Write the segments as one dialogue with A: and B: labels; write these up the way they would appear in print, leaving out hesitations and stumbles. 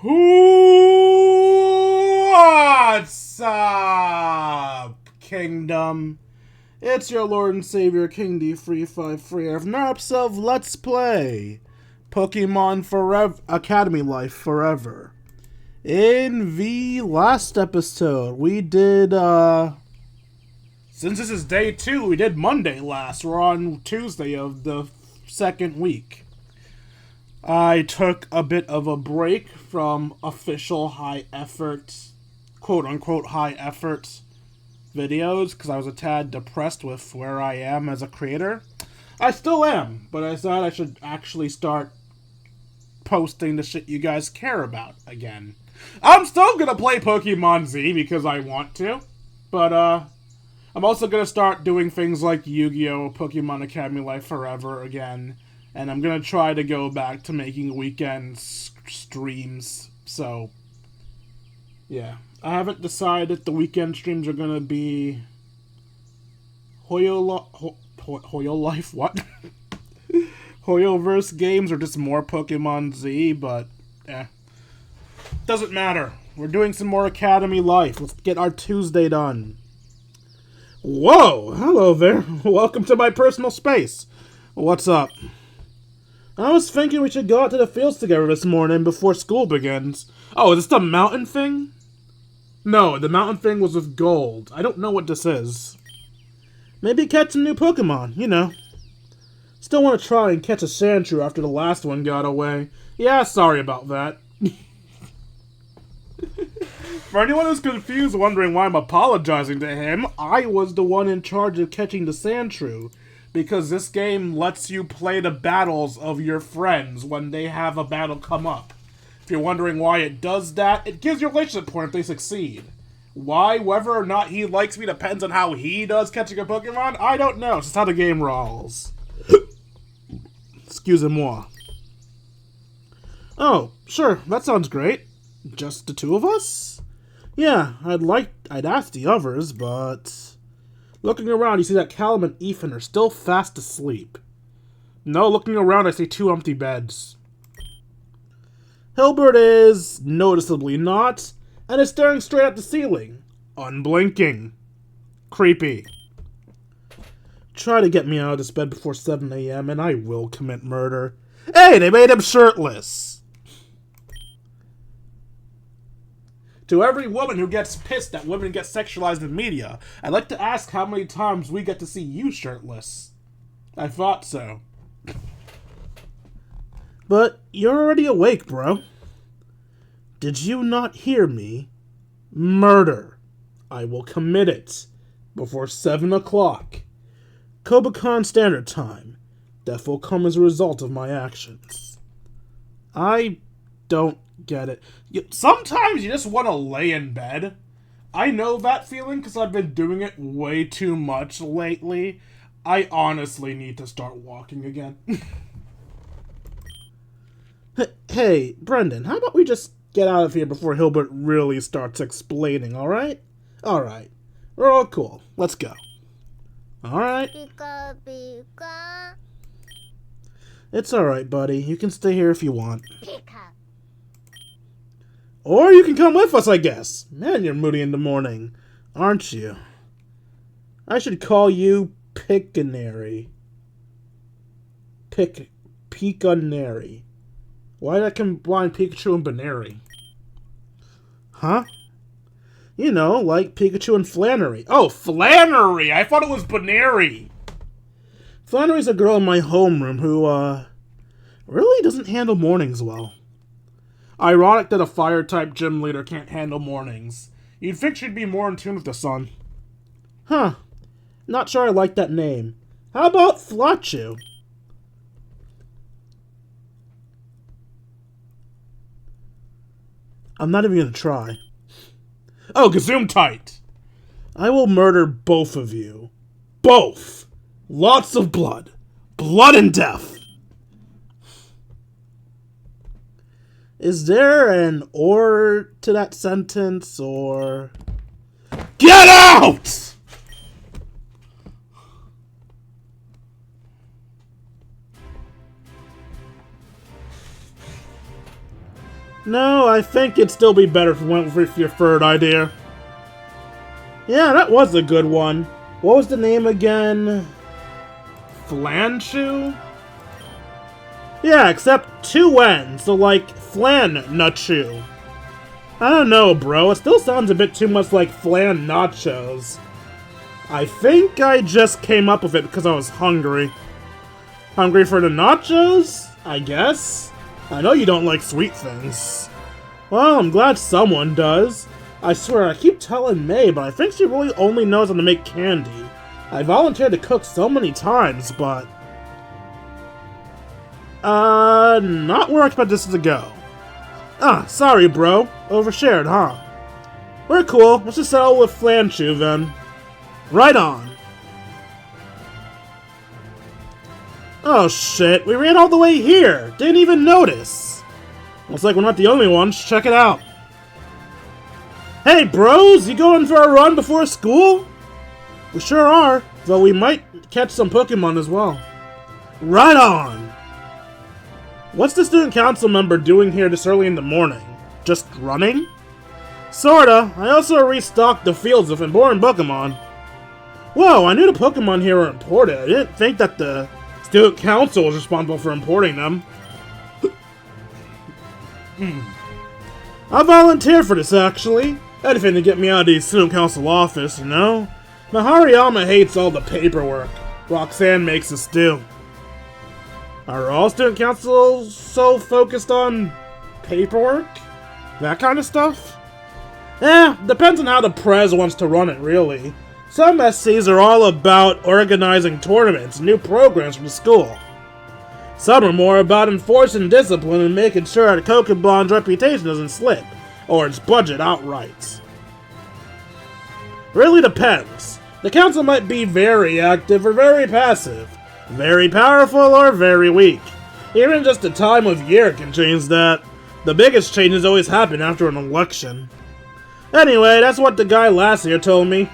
A: What's up, Kingdom? It's your Lord and Savior, King D353 of NARPs of Let's Play Pokemon Forever Academy Life Forever. In the last episode, we did, since this is day 2, we did Monday last. We're on Tuesday of the second week. I took a bit of a break from official high-effort, quote-unquote high-effort videos because I was a tad depressed with where I am as a creator. I still am, but I thought I should actually start posting the shit you guys care about again. I'm still gonna play Pokemon Z because I want to, but I'm also gonna start doing things like Yu-Gi-Oh! Pokemon Academy Life Forever again. And I'm going to try to go back to making weekend streams. So, yeah. I haven't decided if the weekend streams are going to be Hoyo Life, what? Hoyoverse games or just more Pokemon Z, but, doesn't matter. We're doing some more Academy Life. Let's get our Tuesday done. Whoa! Hello there. Welcome to my personal space. What's up? I was thinking we should go out to the fields together this morning before school begins. Oh, is this the mountain thing? No, the mountain thing was with gold. I don't know what this is. Maybe catch some new Pokemon, you know. Still want to try and catch a Sandshrew after the last one got away. Yeah, sorry about that. For anyone who's confused wondering why I'm apologizing to him, I was the one in charge of catching the Sandshrew. Because this game lets you play the battles of your friends when they have a battle come up. If you're wondering why it does that, it gives you a relationship point if they succeed. Why, whether or not he likes me depends on how he does catching a Pokemon, I don't know. It's just how the game rolls. Excusez-moi. Oh, sure, that sounds great. Just the two of us? Yeah, I'd ask the others, but... Looking around, you see that Callum and Ethan are still fast asleep. No, looking around, I see 2 empty beds. Hilbert is noticeably not, and is staring straight at the ceiling, unblinking. Creepy. Try to get me out of this bed before 7 a.m. and I will commit murder. Hey, they made him shirtless! To every woman who gets pissed that women get sexualized in media, I'd like to ask how many times we get to see you shirtless. I thought so. But you're already awake, bro. Did you not hear me? Murder. I will commit it. Before 7 o'clock. Kobakan Standard Time. Death will come as a result of my actions. I don't get it. Sometimes you just want to lay in bed. I know that feeling because I've been doing it way too much lately. I honestly need to start walking again. Hey, Brendan, how about we just get out of here before Hilbert really starts explaining, alright? Alright. We're all cool. Let's go. Alright. It's alright, buddy. You can stay here if you want. Or you can come with us, I guess. Man, you're moody in the morning, aren't you? I should call you Piccanary. Piccanary. Why did I combine Pikachu and Banary? Huh? You know, like Pikachu and Flannery. Oh, Flannery! I thought it was Banary. Flannery's a girl in my homeroom who, really doesn't handle mornings well. Ironic that a fire-type gym leader can't handle mornings. You'd think she'd be more in tune with the sun. Huh. Not sure I like that name. How about Flachu? I'm not even gonna try. Oh, Gesundheit! I will murder both of you. Both! Lots of blood. Blood and death! Is there an or to that sentence, or... Get out! No, I think it'd still be better if we went with your third idea. Yeah, that was a good one. What was the name again? Flanchu? Yeah, except 2 N's, so like Flan Nachu. I don't know, bro. It still sounds a bit too much like Flan Nachos. I think I just came up with it because I was hungry. Hungry for the nachos? I guess? I know you don't like sweet things. Well, I'm glad someone does. I swear, I keep telling May, but I think she really only knows how to make candy. I volunteered to cook so many times, but... not where I expect this to go. Ah, sorry, bro. Overshared, huh? We're cool. Let's just settle with Flanchu, then. Right on. Oh, shit. We ran all the way here. Didn't even notice. Looks like we're not the only ones. Check it out. Hey, bros! You going for a run before school? We sure are, though we might catch some Pokemon as well. Right on! What's the student council member doing here this early in the morning? Just running? Sorta. I also restocked the fields of important Pokemon. Whoa, I knew the Pokemon here were imported. I didn't think that the student council was responsible for importing them. I volunteered for this, actually. Anything to get me out of the student council office, you know? Mahariyama hates all the paperwork Roxanne makes us do. Are all student councils so focused on paperwork? That kind of stuff? Depends on how the Prez wants to run it, really. Some SCs are all about organizing tournaments and new programs for the school. Some are more about enforcing discipline and making sure that Pokemon's reputation doesn't slip, or its budget outright. Really depends. The council might be very active or very passive, very powerful or very weak. Even just the time of year can change that. The biggest changes always happen after an election. Anyway, that's what the guy last year told me.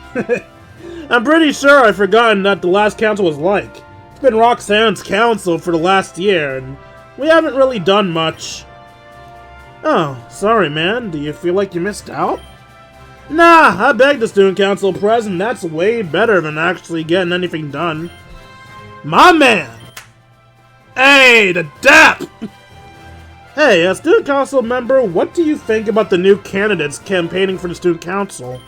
A: I'm pretty sure I've forgotten what the last council was like. It's been Roxanne's council for the last year, and we haven't really done much. Oh, sorry man, do you feel like you missed out? Nah, I begged the student council president. That's way better than actually getting anything done. My man! Hey, the DAP! Hey, a student council member, what do you think about the new candidates campaigning for the student council?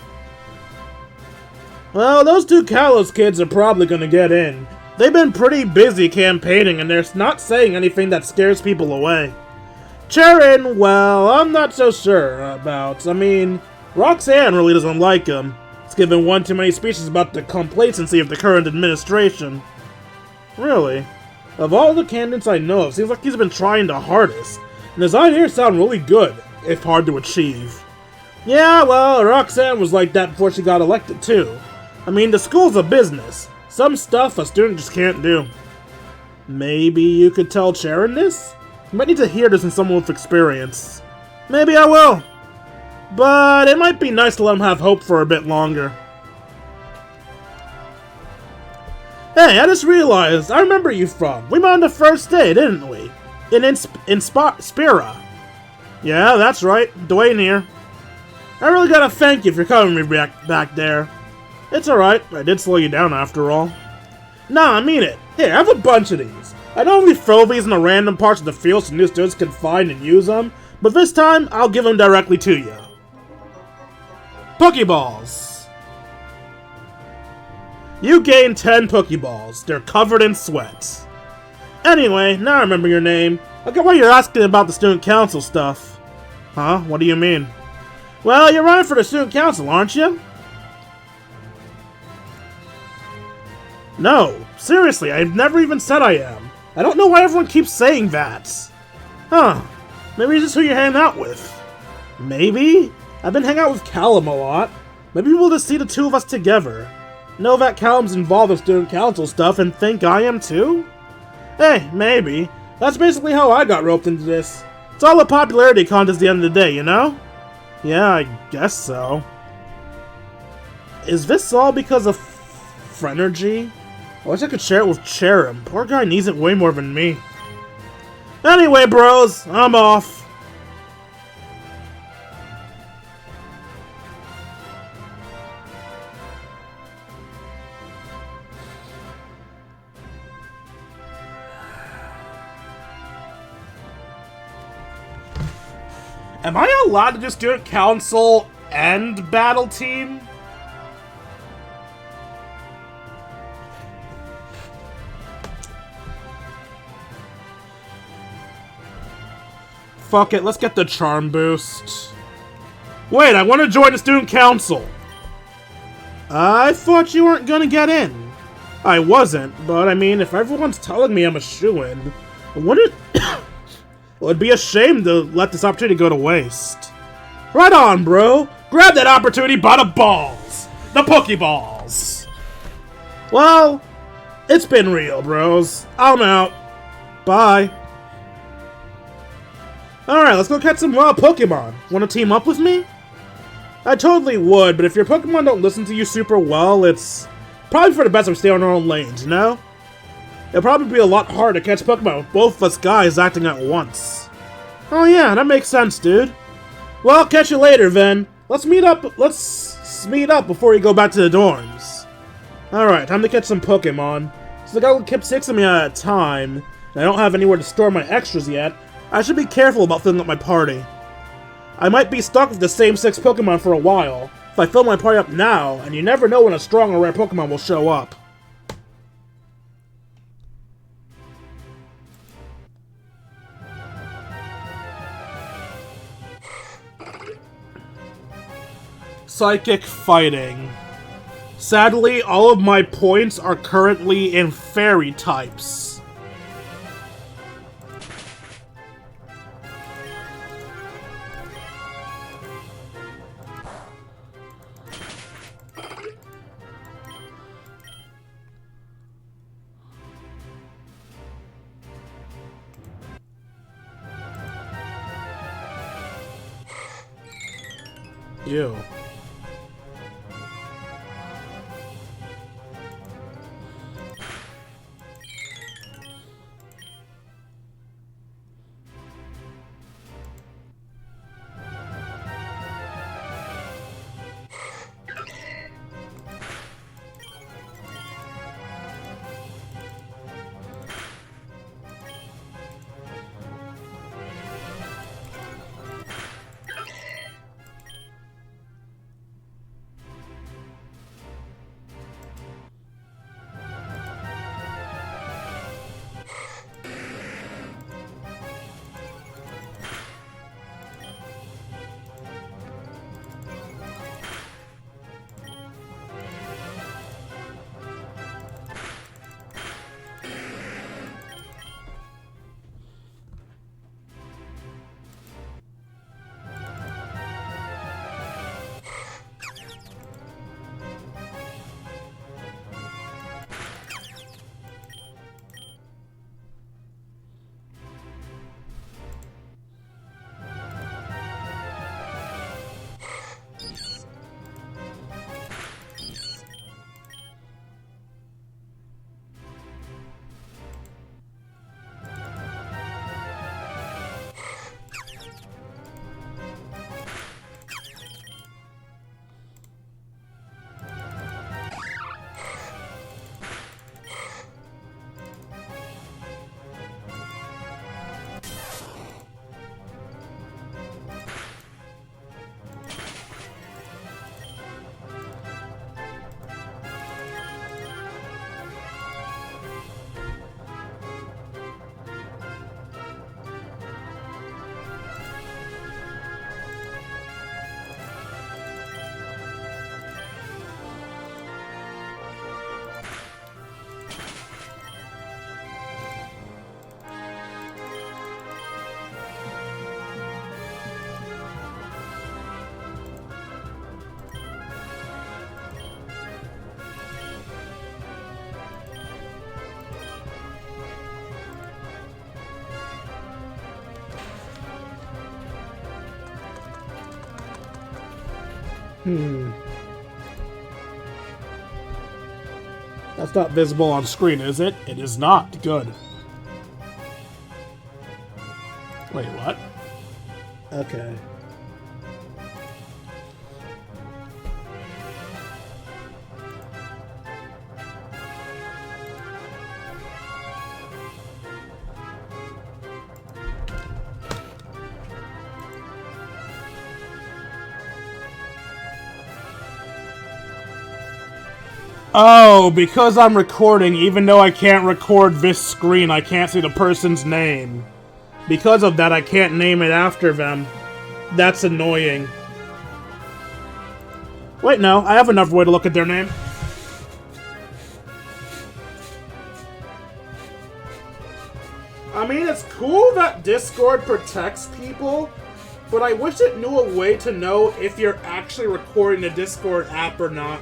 A: Well, those 2 Kalos kids are probably gonna get in. They've been pretty busy campaigning and they're not saying anything that scares people away. Charon, well, I'm not so sure about. I mean, Roxanne really doesn't like him. He's given one too many speeches about the complacency of the current administration. Really? Of all the candidates I know of, seems like he's been trying the hardest. And his ideas sound really good, if hard to achieve. Yeah, well, Roxanne was like that before she got elected too. I mean, the school's a business. Some stuff a student just can't do. Maybe you could tell Charon this? You might need to hear this from someone with experience. Maybe I will. But it might be nice to let him have hope for a bit longer. Hey, I just realized, I remember you from. We met on the first day, didn't we? In Spira. Yeah, that's right. Dwayne here. I really gotta thank you for coming me back there. It's alright, I did slow you down after all. Nah, I mean it. Here, I have a bunch of these. I normally throw these in the random parts of the field so new students can find and use them, but this time, I'll give them directly to you. Pokeballs. You gain 10 Pokeballs. They're covered in sweat. Anyway, now I remember your name. I get why you're asking about the student council stuff. Huh? What do you mean? Well, you're running for the student council, aren't you? No, seriously, I've never even said I am. I don't know why everyone keeps saying that. Huh, maybe it's just who you're hanging out with. Maybe? I've been hanging out with Callum a lot. Maybe we'll just see the 2 of us together. Know that Callum's involved in student council stuff and think I am too? Hey, maybe. That's basically how I got roped into this. It's all a popularity contest at the end of the day, you know? Yeah, I guess so. Is this all because of Phrenergy? I wish I could share it with Charon. Poor guy needs it way more than me. Anyway, bros, I'm off. Am I allowed to just do it council and battle team? Fuck it, let's get the charm boost. Wait, I want to join the student council. I thought you weren't gonna get in. I wasn't, but I mean, if everyone's telling me I'm a shoo-in, wouldn't well, it'd be a shame to let this opportunity go to waste. Right on, bro. Grab that opportunity by the balls. The Pokeballs. Well, it's been real, bros. I'm out. Bye. Alright, let's go catch some wild Pokemon. Wanna team up with me? I totally would, but if your Pokemon don't listen to you super well, it's probably for the best if we stay on our own lanes, you know? It'll probably be a lot harder to catch Pokemon with both of us guys acting at once. Oh yeah, that makes sense, dude. Well, I'll catch you later, then. Let's meet up before we go back to the dorms. Alright, time to catch some Pokemon. So the guy kept 6 of me at a time, and I don't have anywhere to store my extras yet. I should be careful about filling up my party. I might be stuck with the same 6 Pokemon for a while if I fill my party up now, and you never know when a strong or rare Pokemon will show up. Psychic Fighting. Sadly, all of my points are currently in fairy types. Ew. That's not visible on screen, is it? It is not. Good. Wait, what? Okay. Oh, because I'm recording, even though I can't record this screen, I can't see the person's name. Because of that, I can't name it after them. That's annoying. Wait, no, I have another way to look at their name. I mean, it's cool that Discord protects people, but I wish it knew a way to know if you're actually recording the Discord app or not.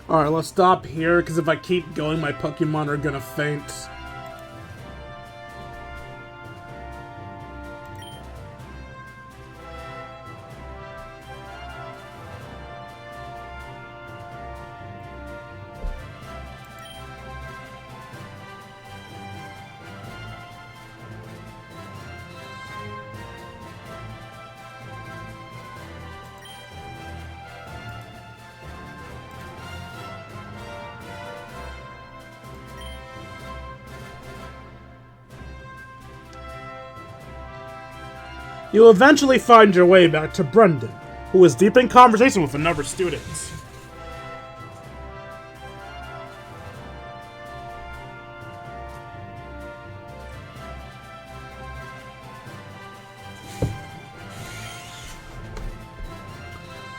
A: Alright, let's stop here, because if I keep going, my Pokemon are gonna faint. You'll eventually find your way back to Brendan, who is deep in conversation with another student.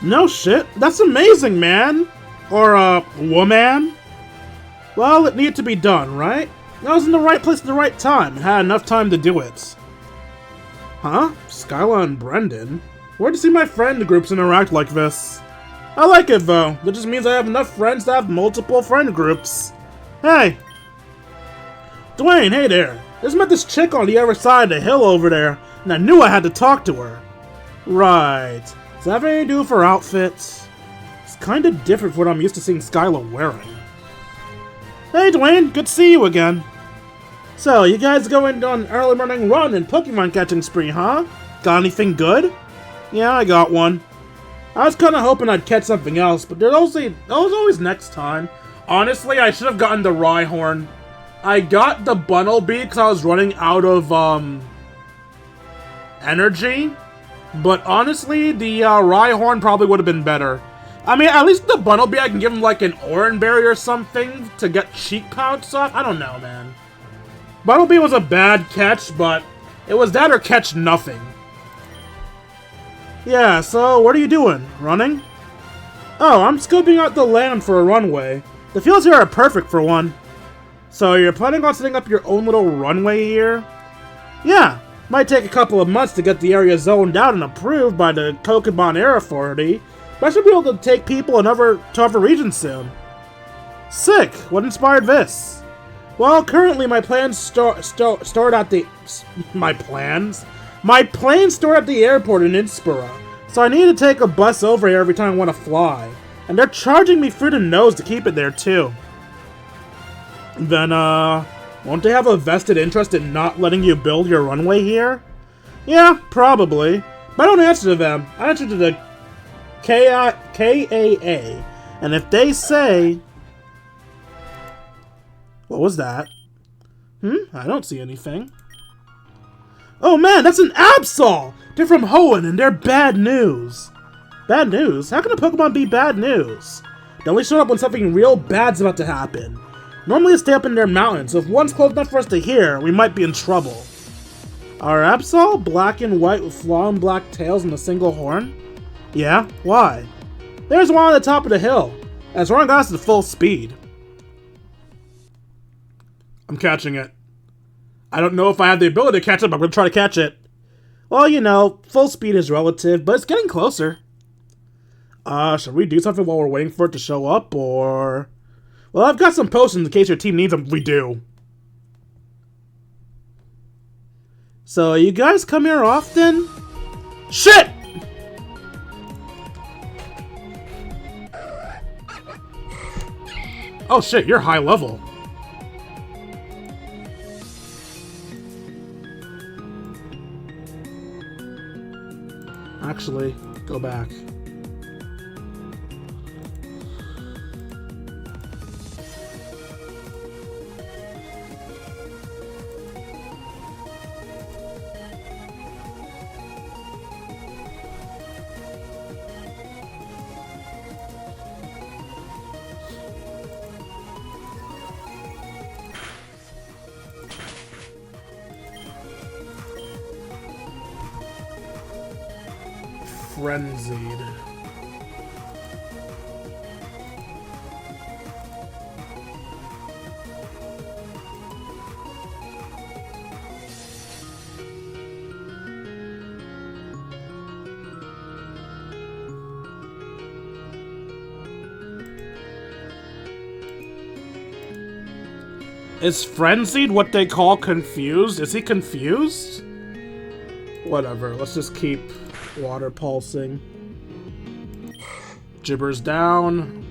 A: No shit, that's amazing, man! Or, woman? Well, it needed to be done, right? I was in the right place at the right time, and had enough time to do it. Huh? Skyla and Brendan? Where'd you see my friend groups interact like this? I like it, though. That just means I have enough friends to have multiple friend groups. Hey! Dwayne, hey there. Just met this chick on the other side of the hill over there, and I knew I had to talk to her. Right. Does that have anything to do with her outfits? It's kinda different from what I'm used to seeing Skyla wearing. Hey Dwayne, good to see you again. So, you guys going on an early morning run and Pokemon catching spree, huh? Got anything good? Yeah, I got one. I was kinda hoping I'd catch something else, but there's always next time. Honestly, I should have gotten the Rhyhorn. I got the Bunnelby because I was running out of, energy. But honestly, the Rhyhorn probably would have been better. I mean, at least the Bunnelby, I can give him like an Oranberry or something to get cheek pounce off. I don't know, man. Bunnelby was a bad catch, but it was that or catch nothing. Yeah, so what are you doing? Running? Oh, I'm scoping out the land for a runway. The fields here are perfect for one. So you're planning on setting up your own little runway here? Yeah, might take a couple of months to get the area zoned out and approved by the Pokemon Air Authority, but I should be able to take people in to other regions soon. Sick! What inspired this? Well, currently my plans start at the... My plans? My planes store at the airport in Inspira, so I need to take a bus over here every time I want to fly. And they're charging me through the nose to keep it there, too. Then, won't they have a vested interest in not letting you build your runway here? Yeah, probably. But I don't answer to them. I answer to the KAA. And if they say... What was that? I don't see anything. Oh man, that's an Absol! They're from Hoenn and they're bad news. Bad news? How can a Pokemon be bad news? They only show up when something real bad's about to happen. Normally they stay up in their mountains, so if one's close enough for us to hear, we might be in trouble. Are Absol black and white with flowing black tails and a single horn? Yeah, why? There's one on the top of the hill. As Ron got us to full speed. I'm catching it. I don't know if I have the ability to catch it, but I'm going to try to catch it. Well, you know, full speed is relative, but it's getting closer. Should we do something while we're waiting for it to show up, or... Well, I've got some potions in case your team needs them. We do. So, you guys come here often? Shit! Oh shit, you're high level. Actually, go back. Frenzied. Is frenzied what they call confused? Is he confused? Whatever, let's just keep water pulsing. Gibbers down.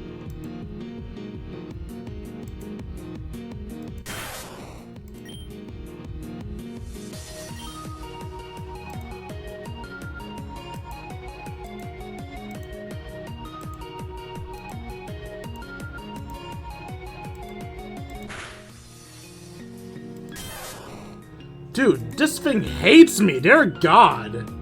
A: Dude, this thing hates me, dear God.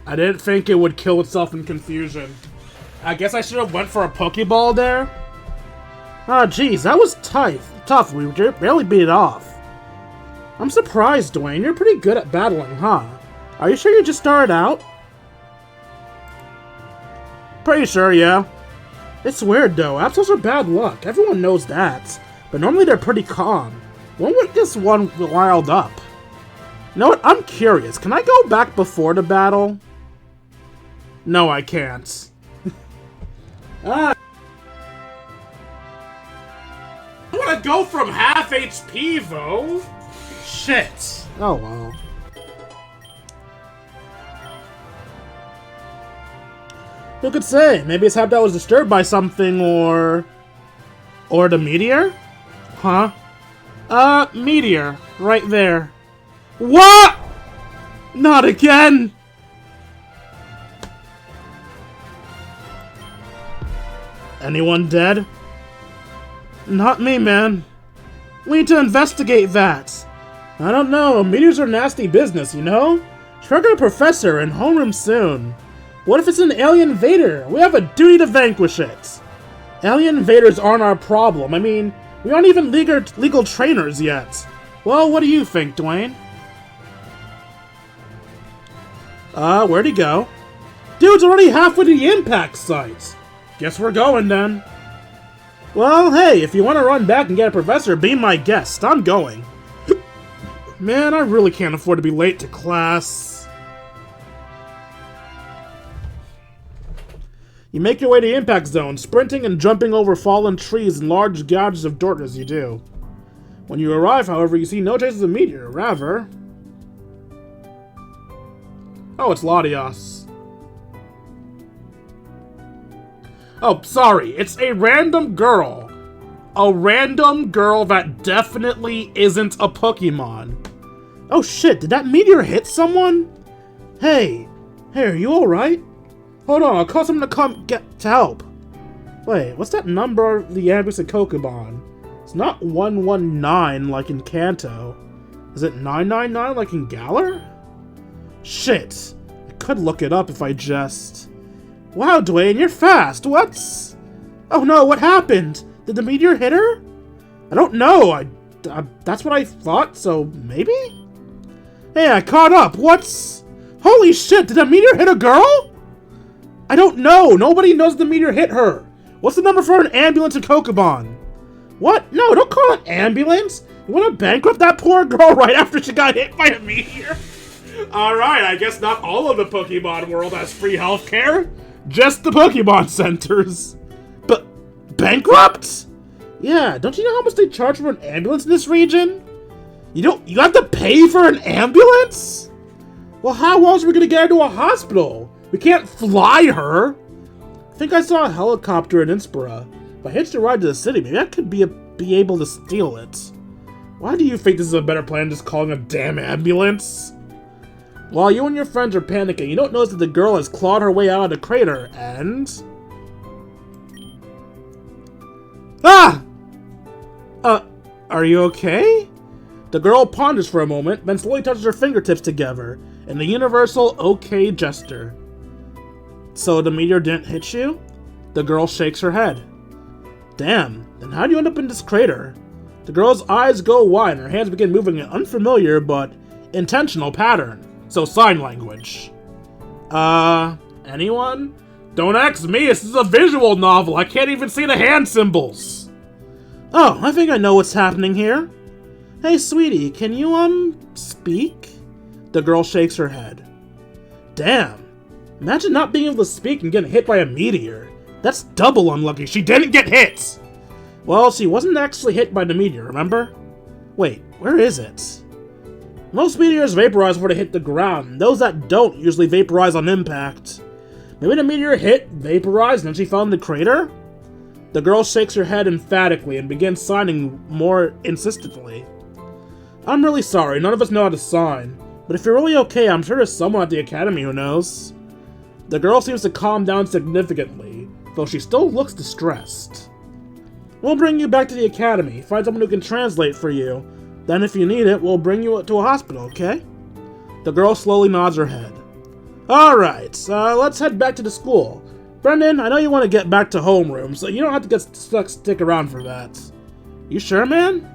A: I didn't think it would kill itself in confusion. I guess I should have went for a Pokeball there. Ah, geez, that was tough. We barely beat it off. I'm surprised, Dwayne. You're pretty good at battling, huh? Are you sure you just started out? Pretty sure, yeah. It's weird, though. Absols are bad luck. Everyone knows that. But normally they're pretty calm. When would this one riled up? You know what? I'm curious. Can I go back before the battle? No, I can't. I want to go from half HP, though. Shit. Oh, well. Who could say? Maybe his habitat was disturbed by something, or the meteor? Huh? Meteor. Right there. What? Not again! Anyone dead? Not me, man. We need to investigate that. I don't know, meteors are nasty business, you know? Trigger a professor and homeroom soon. What if it's an alien invader? We have a duty to vanquish it. Alien invaders aren't our problem. I mean, we aren't even legal trainers yet. Well, what do you think, Dwayne? Where'd he go? Dude's already halfway to the impact site. Guess we're going then. Well, hey, if you want to run back and get a professor, be my guest. I'm going. Man, I really can't afford to be late to class. You make your way to the impact zone, sprinting and jumping over fallen trees and large gouges of dirt as you do. When you arrive, however, you see no traces of a meteor, rather... Oh, it's Latios. Oh, sorry, it's a random girl. A random girl that definitely isn't a Pokemon. Oh shit, did that meteor hit someone? Hey, are you alright? Hold on, I'll call someone to come to help. Wait, what's that number of the ambulance in Pokemon? It's not 119 like in Kanto. Is it 999 like in Galar? Shit, I could look it up if I just... Wow, Dwayne, you're fast, what's... Oh no, what happened? Did the meteor hit her? I don't know, that's what I thought, so maybe? Hey, I caught up, what's... Holy shit, did a meteor hit a girl? I don't know, nobody knows the meteor hit her. What's the number for an ambulance in Pokemon? What? No, don't call it ambulance. You want to bankrupt that poor girl right after she got hit by a meteor? Alright, I guess not all of the Pokemon world has free healthcare. Just the Pokemon centers. But bankrupt? Yeah, don't you know how much they charge for an ambulance in this region? You have to pay for an ambulance? Well, how else are we gonna get her to a hospital? We can't fly her. I think I saw a helicopter in Inspira. If I hitched a ride to the city, maybe I could be able to steal it. Why do you think this is a better plan than just calling a damn ambulance? While you and your friends are panicking, you don't notice that the girl has clawed her way out of the crater, and... Ah! Are you okay? The girl ponders for a moment, then slowly touches her fingertips together in the universal okay gesture. So the meteor didn't hit you? The girl shakes her head. Damn, then how do you end up in this crater? The girl's eyes go wide and her hands begin moving in an unfamiliar but intentional pattern. So sign language. Anyone? Don't ask me, this is a visual novel, I can't even see the hand symbols. Oh, I think I know what's happening here. Hey sweetie, can you, speak? The girl shakes her head. Damn, imagine not being able to speak and getting hit by a meteor. That's double unlucky, she didn't get hit! Well, she wasn't actually hit by the meteor, remember? Wait, where is it? Most meteors vaporize before they hit the ground, and those that don't usually vaporize on impact. Maybe the meteor hit, vaporized, and then she fell in the crater? The girl shakes her head emphatically and begins signing more insistently. I'm really sorry, none of us know how to sign, but if you're really okay, I'm sure there's someone at the Academy who knows. The girl seems to calm down significantly, though she still looks distressed. We'll bring you back to the Academy, find someone who can translate for you. Then if you need it, we'll bring you to a hospital, okay? The girl slowly nods her head. Alright, let's head back to the school. Brendan, I know you want to get back to homeroom, so you don't have to stick around for that. You sure, man?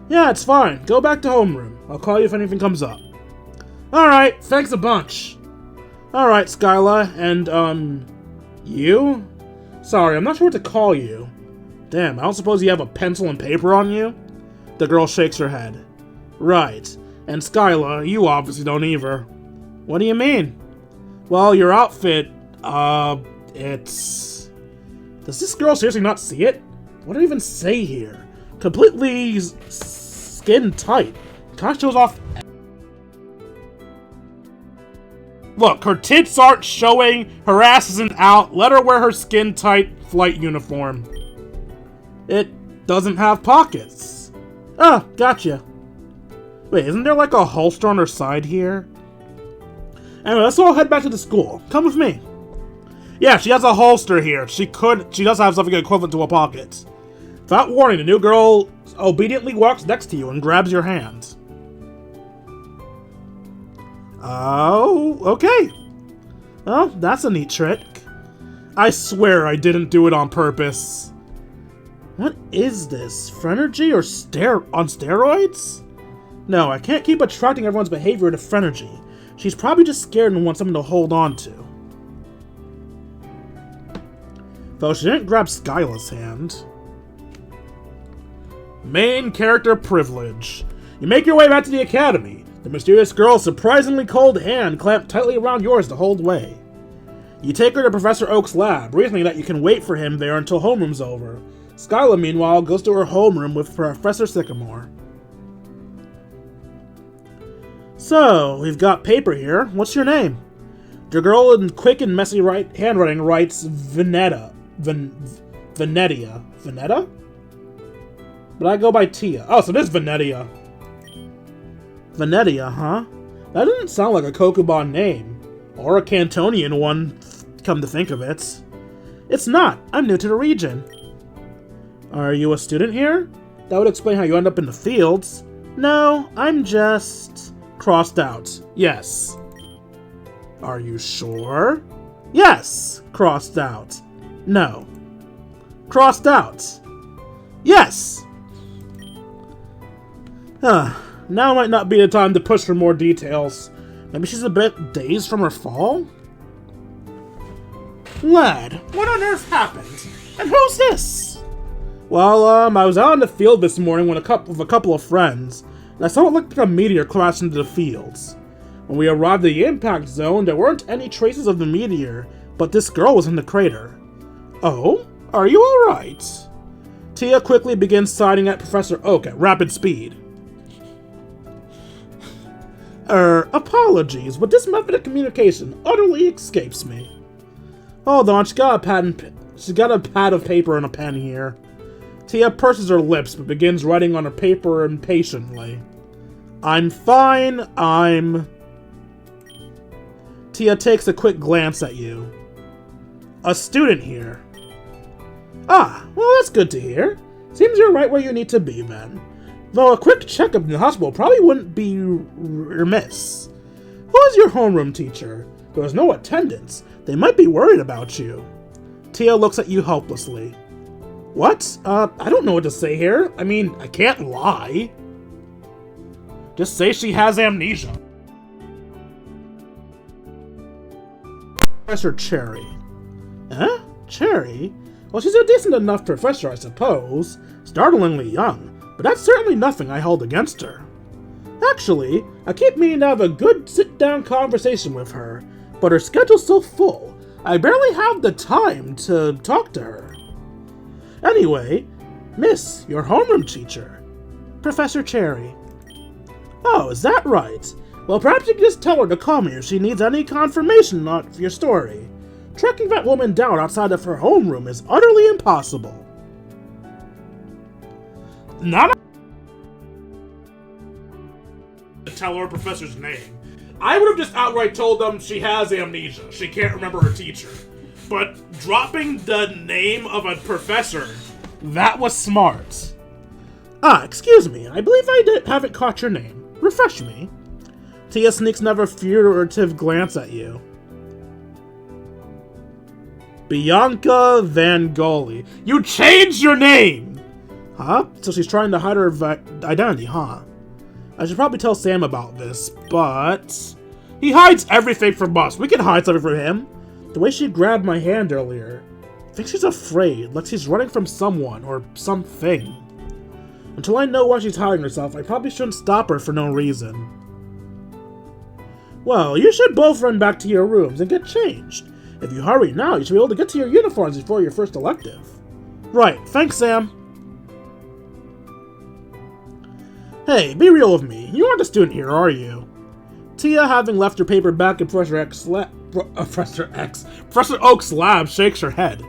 A: Yeah, it's fine. Go back to homeroom. I'll call you if anything comes up. Alright, thanks a bunch. Alright, Skyla, and, you? Sorry, I'm not sure what to call you. Damn, I don't suppose you have a pencil and paper on you? The girl shakes her head. Right, and Skyla, you obviously don't either. What do you mean? Well, your outfit, it's... Does this girl seriously not see it? What do I even say here? Completely skin tight. Kinda shows off... Look, her tits aren't showing, her ass isn't out, let her wear her skin tight flight uniform. It doesn't have pockets. Ah, gotcha. Wait, isn't there like a holster on her side here? Anyway, let's all head back to the school. Come with me. Yeah, she has a holster here. She does have something equivalent to a pocket. Without warning, the new girl obediently walks next to you and grabs your hand. Oh, okay. Well, that's a neat trick. I swear I didn't do it on purpose. What is this? Phrenergy or on steroids? No, I can't keep attracting everyone's behavior to Phrenergy. She's probably just scared and wants something to hold on to. Though she didn't grab Skyla's hand. Main character privilege. You make your way back to the Academy. The mysterious girl's surprisingly cold hand clamped tightly around yours to hold way. You take her to Professor Oak's lab, reasoning that you can wait for him there until homeroom's over. Skyla, meanwhile, goes to her homeroom with Professor Sycamore. So, we've got paper here. What's your name? The girl in quick and messy handwriting writes Venetia. Venetta? But I go by Tia. Oh, so this is Venetia. Venetia, huh? That doesn't sound like a Kokuban name. Or a Cantonian one, come to think of it. It's not. I'm new to the region. Are you a student here? That would explain how you end up in the fields. No, I'm just... crossed out. Yes. Are you sure? Yes. Crossed out. No. Crossed out. Yes. Now might not be the time to push for more details. Maybe she's a bit dazed from her fall? Lad, what on earth happened? And who's this? Well, I was out in the field this morning with a couple of friends, and I saw what looked like a meteor crash into the fields. When we arrived at the impact zone, there weren't any traces of the meteor, but this girl was in the crater. Oh? Are you alright? Tia quickly begins siding at Professor Oak at rapid speed. Apologies, but this method of communication utterly escapes me. Hold on, she's got a pad of paper and a pen here. Tia purses her lips, but begins writing on her paper impatiently. I'm fine, Tia takes a quick glance at you. A student here. Ah, well that's good to hear. Seems you're right where you need to be, then. Though a quick checkup in the hospital probably wouldn't be remiss. Who is your homeroom teacher? There was no attendance. They might be worried about you. Tia looks at you helplessly. What? I don't know what to say here. I mean, I can't lie. Just say she has amnesia. Professor Cherry. Eh? Cherry? Well, she's a decent enough professor, I suppose. Startlingly young. But that's certainly nothing I hold against her. Actually, I keep meaning to have a good sit-down conversation with her, but her schedule's so full, I barely have the time to talk to her. Anyway, Miss, your homeroom teacher, Professor Cherry. Oh, is that right? Well, perhaps you can just tell her to call me if she needs any confirmation of your story. Tracking that woman down outside of her homeroom is utterly impossible. Not tell her professor's name. I would have just outright told them she has amnesia. She can't remember her teacher. But dropping the name of a professor, that was smart. Ah, excuse me. I believe I haven't caught your name. Refresh me. Tia sneaks another furtive glance at you. Bianca Van Gogh. You changed your name! Huh? So she's trying to hide her identity, huh? I should probably tell Sam about this, but... He hides everything from us. We can hide something from him. The way she grabbed my hand earlier. I think she's afraid, like she's running from someone or something. Until I know why she's hiding herself, I probably shouldn't stop her for no reason. Well, you should both run back to your rooms and get changed. If you hurry now, you should be able to get to your uniforms before your first elective. Right, thanks, Sam. Hey, be real with me. You aren't a student here, are you? Tia, having left her paper back in Professor Oak's lab, shakes her head.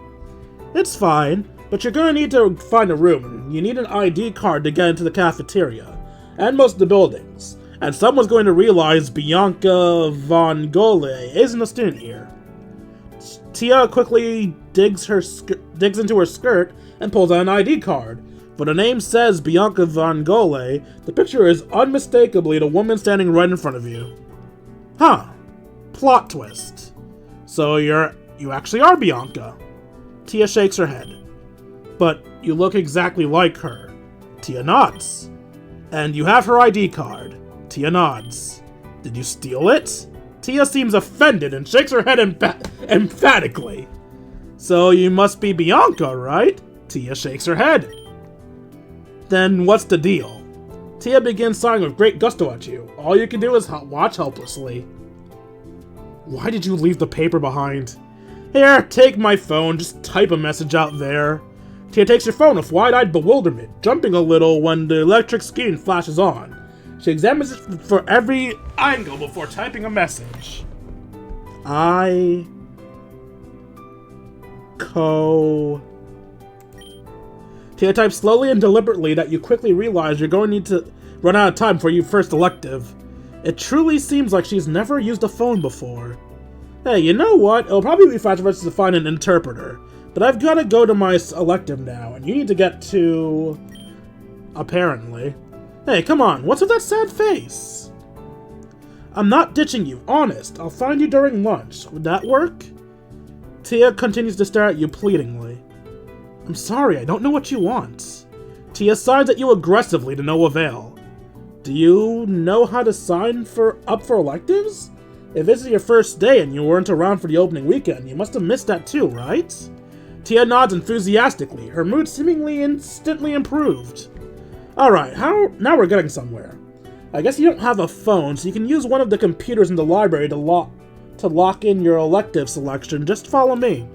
A: It's fine, but you're gonna need to find a room. You need an ID card to get into the cafeteria, and most of the buildings. And someone's going to realize Bianca Van Gogh isn't a student here. Tia quickly digs into her skirt and pulls out an ID card. But the name says Bianca Van Gogh, the picture is unmistakably the woman standing right in front of you. Huh. Plot twist. So you actually are Bianca. Tia shakes her head. But you look exactly like her. Tia nods. And you have her ID card. Tia nods. Did you steal it? Tia seems offended and shakes her head emphatically. So you must be Bianca, right? Tia shakes her head. Then what's the deal? Tia begins sighing with great gusto at you. All you can do is watch helplessly. Why did you leave the paper behind? Here, take my phone. Just type a message out there. Tia takes your phone with wide-eyed bewilderment, jumping a little when the electric screen flashes on. She examines it for every angle before typing a message. Tia types slowly and deliberately that you quickly realize you're going to need to run out of time for your first elective. It truly seems like she's never used a phone before. Hey, you know what? It'll probably be faster for us to find an interpreter. But I've got to go to my elective now, and you need to get to... apparently. Hey, come on, what's with that sad face? I'm not ditching you, honest. I'll find you during lunch. Would that work? Tia continues to stare at you pleadingly. I'm sorry, I don't know what you want. Tia sighs at you aggressively to no avail. Do you know how to sign up for electives? If this is your first day and you weren't around for the opening weekend, you must have missed that too, right? Tia nods enthusiastically, her mood seemingly instantly improved. Alright, now we're getting somewhere. I guess you don't have a phone, so you can use one of the computers in the library to lock in your elective selection. Just follow me.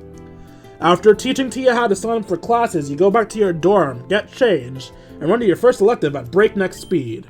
A: After teaching Tia how to sign up for classes, you go back to your dorm, get changed, and run to your first elective at breakneck speed.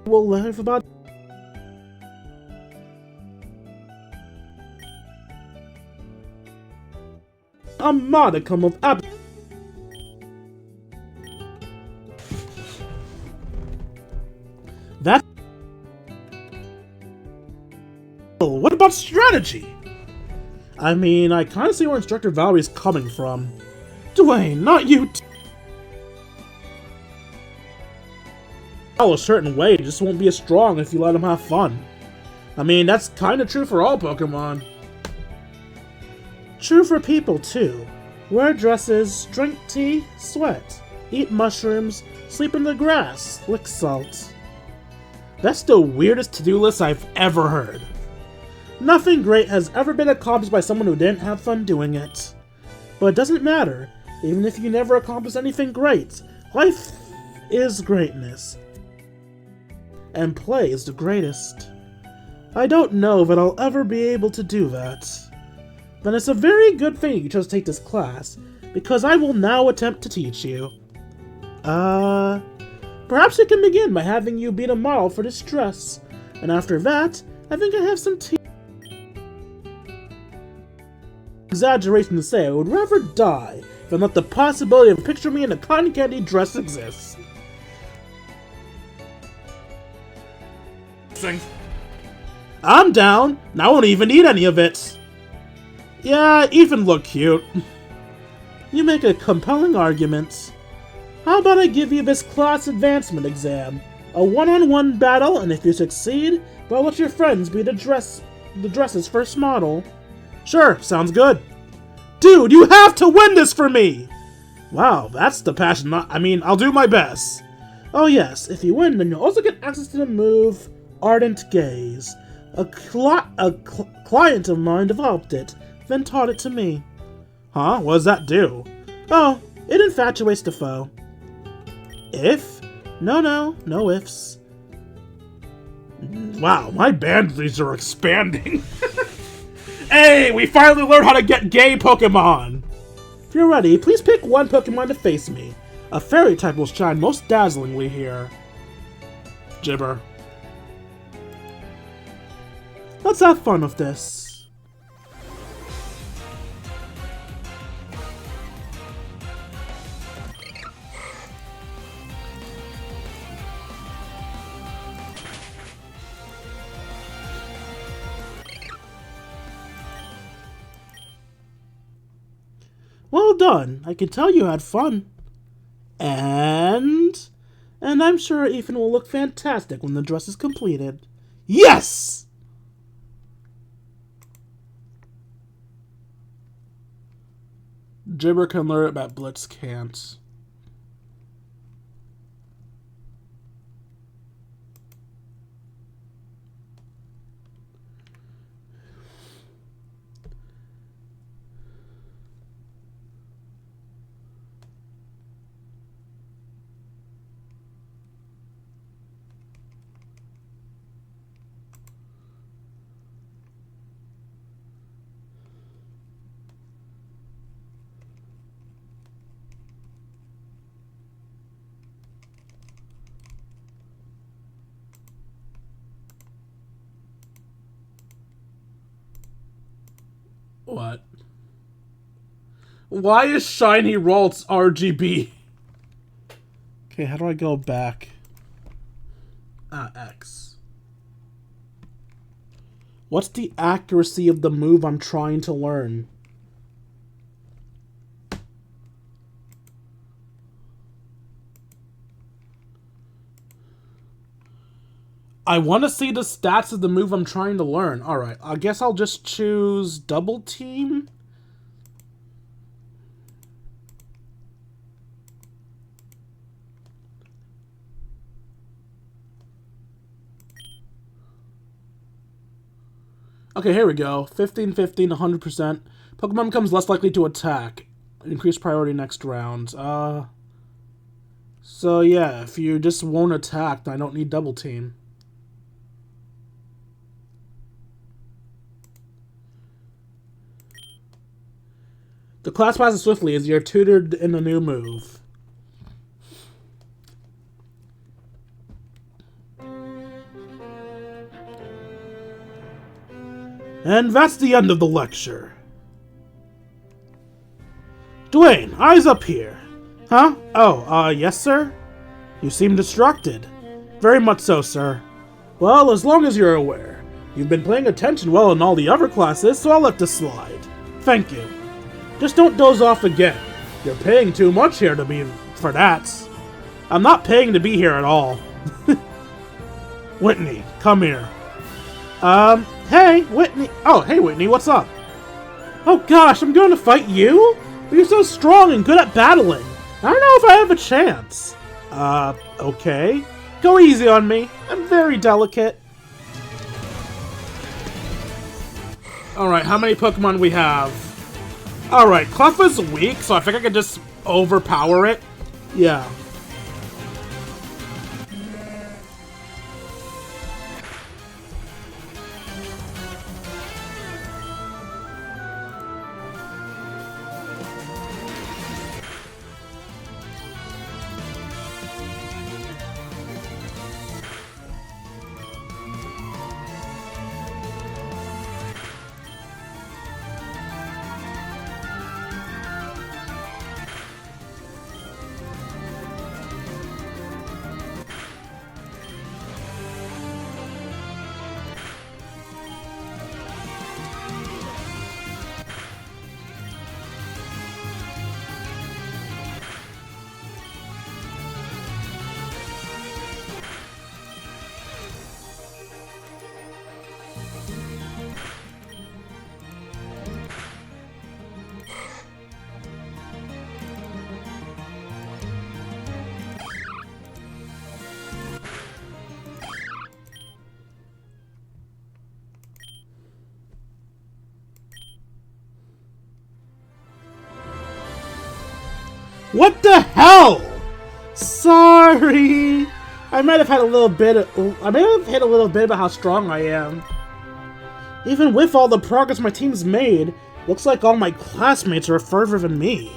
A: We'll live about a modicum of that. What about strategy? I mean, I kind of see where Instructor Valerie's coming from. Dwayne, not you. A certain way, it just won't be as strong if you let him have fun. I mean, that's kind of true for all Pokemon. True for people, too. Wear dresses, drink tea, sweat, eat mushrooms, sleep in the grass, lick salt. That's the weirdest to-do list I've ever heard. Nothing great has ever been accomplished by someone who didn't have fun doing it. But it doesn't matter. Even if you never accomplish anything great, life is greatness. And play is the greatest. I don't know that I'll ever be able to do that. Then it's a very good thing you chose to take this class, because I will now attempt to teach you. perhaps we can begin by having you beat a model for this dress. And after that, I think I have some tea. Exaggeration to say I would rather die than let the possibility of picture me in a cotton candy dress exist. I'm down, and I won't even need any of it. Yeah, even look cute. You make a compelling argument. How about I give you this class advancement exam? A one-on-one battle, and if you succeed, well, let your friends be the dress's first model. Sure, sounds good. Dude, you have to win this for me! Wow, that's the passion. I'll do my best. Oh yes, if you win, then you'll also get access to the move Ardent Gaze. A client of mine developed it, then taught it to me. Huh? What does that do? Oh, it infatuates the foe. If? No ifs. Wow, my boundaries are expanding. Hey, we finally learned how to get gay Pokemon! If you're ready, please pick one Pokemon to face me. A fairy type will shine most dazzlingly here. Gibber. Let's have fun with this. Well done. I can tell you had fun. And I'm sure Ethan will look fantastic when the dress is completed. Yes! Gibber can learn it, but Blitz can't. What? Why is Shiny Ralts RGB? Okay, how do I go back? X. What's the accuracy of the move I'm trying to learn? I want to see the stats of the move I'm trying to learn. Alright, I guess I'll just choose Double Team. Okay, here we go. 15, 15, 100%. Pokemon becomes less likely to attack. Increase priority next round. So yeah, if you just won't attack, then I don't need Double Team. The class passes swiftly as you're tutored in a new move. And that's the end of the lecture. Dwayne, eyes up here. Huh? Oh, yes, sir? You seem distracted. Very much so, sir. Well, as long as you're aware. You've been paying attention well in all the other classes, so I'll let this slide. Thank you. Just don't doze off again. You're paying too much here to be for that. I'm not paying to be here at all. Whitney, come here. Hey, Whitney. Oh, hey, Whitney, what's up? Oh gosh, I'm going to fight you? But you're so strong and good at battling. I don't know if I have a chance. Okay. Go easy on me. I'm very delicate. Alright, how many Pokemon we have? Alright, Cleffa's weak, so I think I could just overpower it. Yeah. the hell? Sorry. I might have hit a little bit about how strong I am. Even with all the progress my team's made, looks like all my classmates are further than me.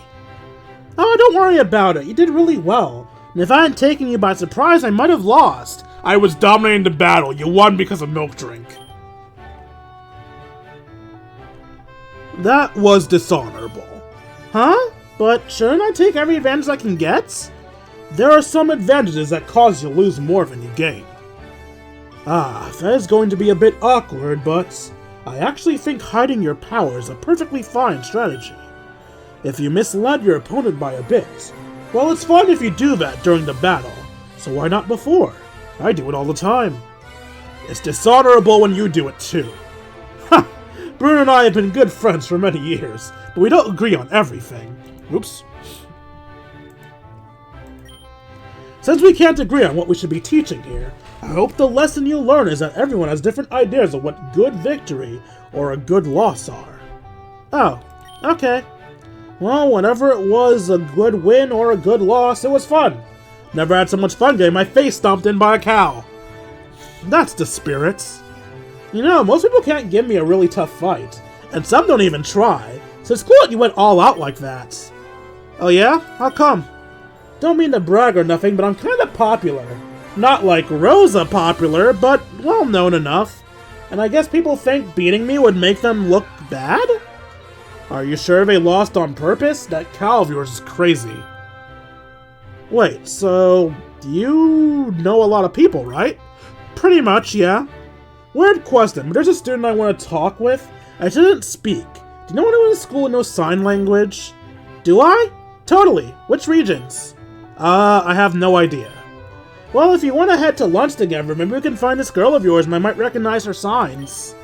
A: Oh, don't worry about it. You did really well. And if I hadn't taken you by surprise, I might have lost. I was dominating the battle. You won because of milk drink. That was dishonorable. Huh? But shouldn't I take every advantage I can get? There are some advantages that cause you to lose more than you gain. Ah, that is going to be a bit awkward, but I actually think hiding your power is a perfectly fine strategy. If you misled your opponent by a bit, well, it's fine if you do that during the battle, so why not before? I do it all the time. It's dishonorable when you do it too. Ha! Bruno and I have been good friends for many years, but we don't agree on everything. Oops. Since we can't agree on what we should be teaching here, I hope the lesson you learn is that everyone has different ideas of what good victory or a good loss are. Oh, okay. Well, whenever it was a good win or a good loss, it was fun. Never had so much fun getting my face stomped in by a cow. That's the spirit. You know, most people can't give me a really tough fight, and some don't even try, so it's cool that you went all out like that. Oh yeah? How come? Don't mean to brag or nothing, but I'm kinda popular. Not like Rosa popular, but well-known enough. And I guess people think beating me would make them look bad? Are you sure they lost on purpose? That cow of yours is crazy. Wait, so you know a lot of people, right? Pretty much, yeah. Weird question, but there's a student I want to talk with. I shouldn't speak. Do you know anyone in school who knows sign language? Do I? Totally. Which regions? I have no idea. Well, if you want to head to lunch together, maybe we can find this girl of yours and I might recognize her signs.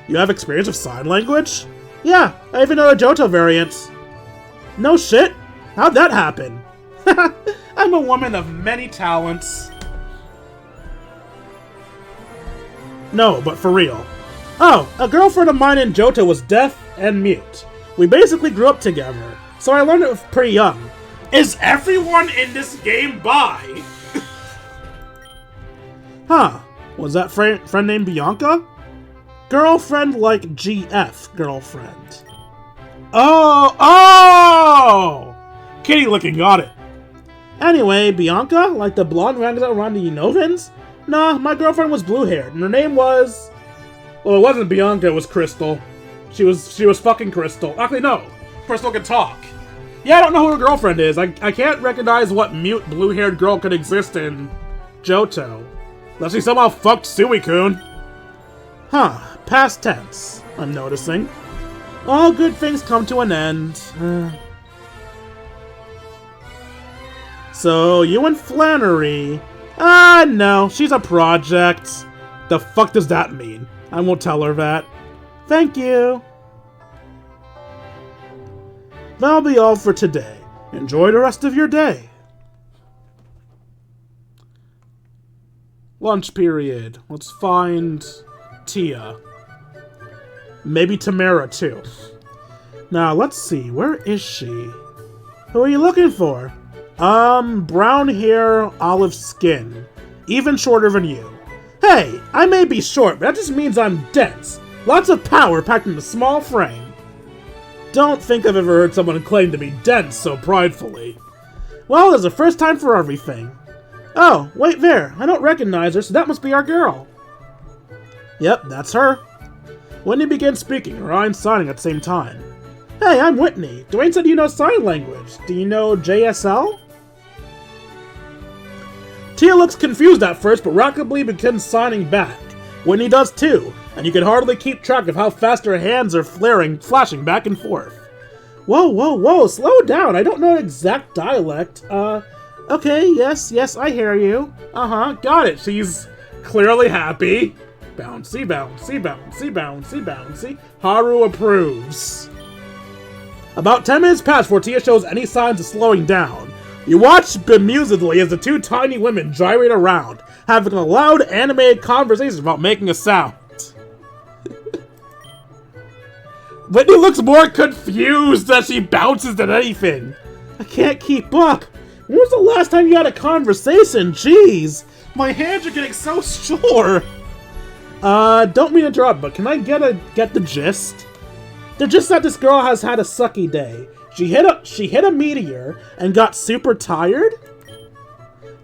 A: You have experience with sign language? Yeah, I even know a Johto variant. No shit? How'd that happen? I'm a woman of many talents. No, but for real. Oh, a girlfriend of mine in Johto was deaf and mute. We basically grew up together, so I learned it pretty young. Is everyone in this game bi? Huh, was that friend named Bianca? Girlfriend like GF girlfriend. Oh! Kitty looking, got it. Anyway, Bianca, like the blonde rounded around the Unovans? Nah, my girlfriend was blue-haired, and her name was... Well, it wasn't Bianca, it was Crystal. She was fucking Crystal. Actually, no. Crystal can talk. Yeah, I don't know who her girlfriend is. I can't recognize what mute blue-haired girl could exist in Johto. Unless she somehow fucked Suicune. Huh, past tense, I'm noticing. All good things come to an end. So, you and Flannery... no, she's a project. The fuck does that mean? I won't tell her that. Thank you. That'll be all for today. Enjoy the rest of your day. Lunch period. Let's find Tia. Maybe Tamara too. Now, let's see. Where is she? Who are you looking for? Brown hair, olive skin. Even shorter than you. Hey, I may be short, but that just means I'm dense. Lots of power packed in a small frame. Don't think I've ever heard someone claim to be dense so pridefully. Well, there's a first time for everything. Oh, wait there. I don't recognize her, so that must be our girl. Yep, that's her. When you begin speaking, her eyes signing at the same time. Hey, I'm Whitney. Dwayne said you know sign language. Do you know JSL? Tia looks confused at first, but rapidly begins signing back. Whitney does too, and you can hardly keep track of how fast her hands are flashing back and forth. Whoa, whoa, whoa, slow down. I don't know exact dialect. Okay, yes, I hear you. Got it. She's clearly happy. Bouncy, bouncy, bouncy, bouncy, bouncy. Haru approves. About 10 minutes pass before Tia shows any signs of slowing down. You watch bemusedly as the two tiny women gyrate around, having a loud animated conversation about making a sound. Whitney looks more confused as she bounces than anything. I can't keep up. When was the last time you had a conversation? Jeez, my hands are getting so sore. Don't mean to interrupt, but can I get the gist? The gist that this girl has had a sucky day. She hit a meteor and got super tired.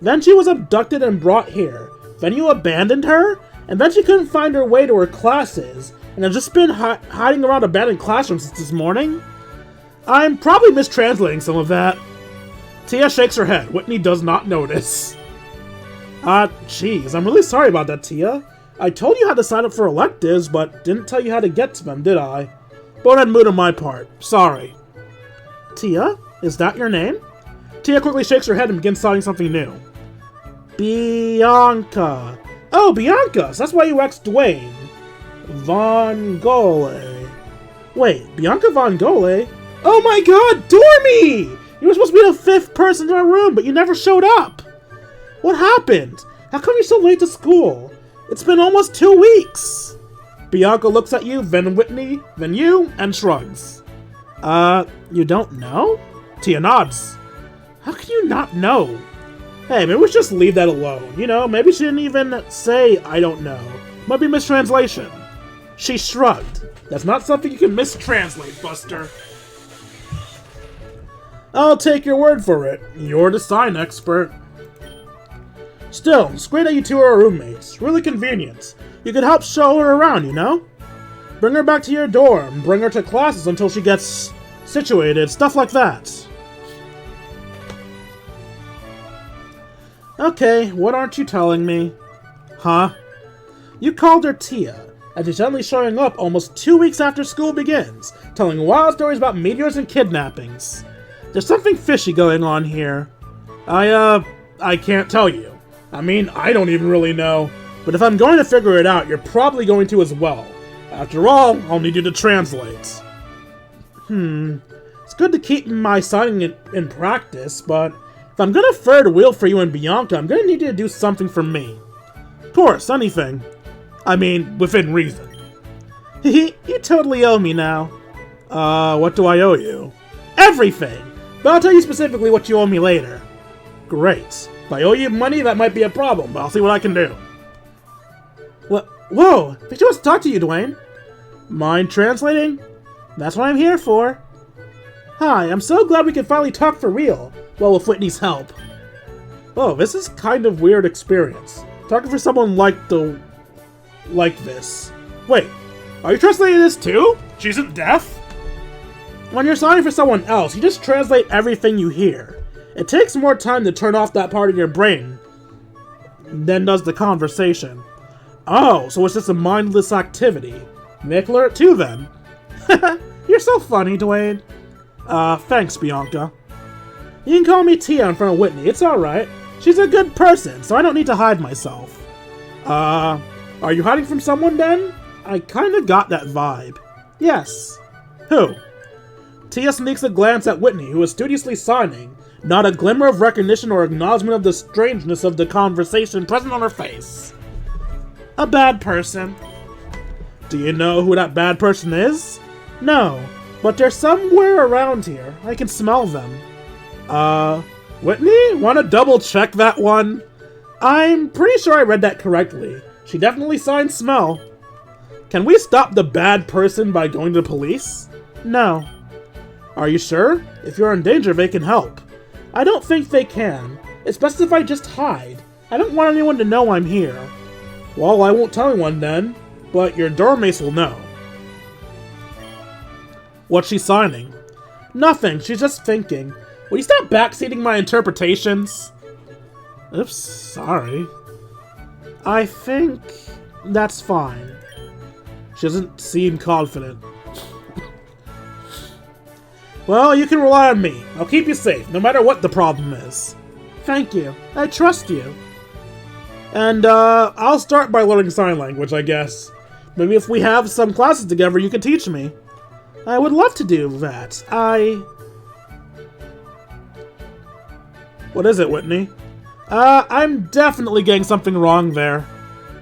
A: Then she was abducted and brought here. Then you abandoned her, and then she couldn't find her way to her classes, and has just been hiding around abandoned classrooms since this morning. I'm probably mistranslating some of that. Tia shakes her head. Whitney does not notice. Jeez, I'm really sorry about that, Tia. I told you how to sign up for electives, but didn't tell you how to get to them, did I? Bonehead mood on my part. Sorry. Tia? Is that your name? Tia quickly shakes her head and begins signing something new. Bianca. Oh, Bianca! So that's why you ex Dwayne. Von Gole. Wait, Bianca Von Gole? Oh my god, Dormy! You were supposed to be the 5th person in our room, but you never showed up. What happened? How come you're so late to school? It's been almost 2 weeks. Bianca looks at you, then Whitney, then you, and shrugs. You don't know? Tia nods. How can you not know? Hey, maybe we should just leave that alone. You know, maybe she didn't even say, I don't know. Might be mistranslation. She shrugged. That's not something you can mistranslate, Buster. I'll take your word for it. You're the sign expert. Still, it's great that you two are roommates. Really convenient. You could help show her around, you know? Bring her back to your dorm. Bring her to classes until she gets situated. Stuff like that. Okay, what aren't you telling me? Huh? You called her Tia, and she's suddenly showing up almost 2 weeks after school begins, telling wild stories about meteors and kidnappings. There's something fishy going on here. I can't tell you. I mean, I don't even really know. But if I'm going to figure it out, you're probably going to as well. After all, I'll need you to translate. It's good to keep my signing in practice, but if I'm gonna third wheel for you and Bianca, I'm gonna need you to do something for me. Of course, anything. I mean, within reason. Hehe, you totally owe me now. What do I owe you? Everything! But I'll tell you specifically what you owe me later. Great. If I owe you money, that might be a problem, but I'll see what I can do. Whoa! I think she wants to talk to you, Dwayne. Mind translating? That's what I'm here for. Hi, I'm so glad we can finally talk for real. Well, with Whitney's help. Oh, this is kind of weird experience. Talking for someone like this. Wait, are you translating this too? She isn't deaf? When you're signing for someone else, you just translate everything you hear. It takes more time to turn off that part of your brain than does the conversation. Oh, so it's just a mindless activity. Make alert too, then. You're so funny, Dwayne. Thanks, Bianca. You can call me Tia in front of Whitney, it's alright. She's a good person, so I don't need to hide myself. Are you hiding from someone then? I kinda got that vibe. Yes. Who? Tia sneaks a glance at Whitney, who is studiously signing, not a glimmer of recognition or acknowledgement of the strangeness of the conversation present on her face. A bad person. Do you know who that bad person is? No, but they're somewhere around here. I can smell them. Whitney? Wanna double check that one? I'm pretty sure I read that correctly. She definitely signed smell. Can we stop the bad person by going to the police? No. Are you sure? If you're in danger, they can help. I don't think they can. It's best if I just hide. I don't want anyone to know I'm here. Well, I won't tell anyone then, but your dorm mates will know. What's she signing? Nothing, she's just thinking. Will you stop backseating my interpretations? Oops, sorry. I think that's fine. She doesn't seem confident. Well, you can rely on me. I'll keep you safe, no matter what the problem is. Thank you. I trust you. And, I'll start by learning sign language, I guess. Maybe if we have some classes together, you can teach me. I would love to do that. What is it, Whitney? I'm definitely getting something wrong there.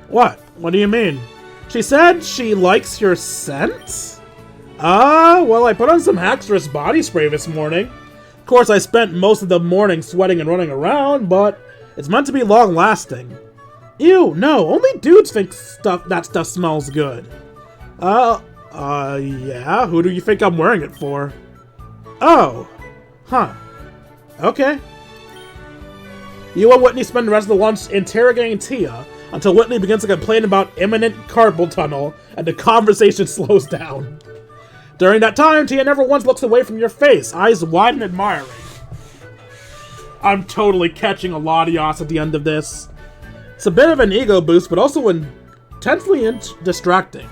A: What? What do you mean? She said she likes your scent? Well, I put on some Haxorus body spray this morning. Of course, I spent most of the morning sweating and running around, but it's meant to be long-lasting. Ew, no, only dudes think that stuff smells good. Yeah, who do you think I'm wearing it for? Oh, huh, okay. You and Whitney spend the rest of the lunch interrogating Tia, until Whitney begins to complain about imminent carpal tunnel, and the conversation slows down. During that time, Tia never once looks away from your face, eyes wide and admiring. I'm totally catching a Latios at the end of this. It's a bit of an ego boost, but also intensely distracting.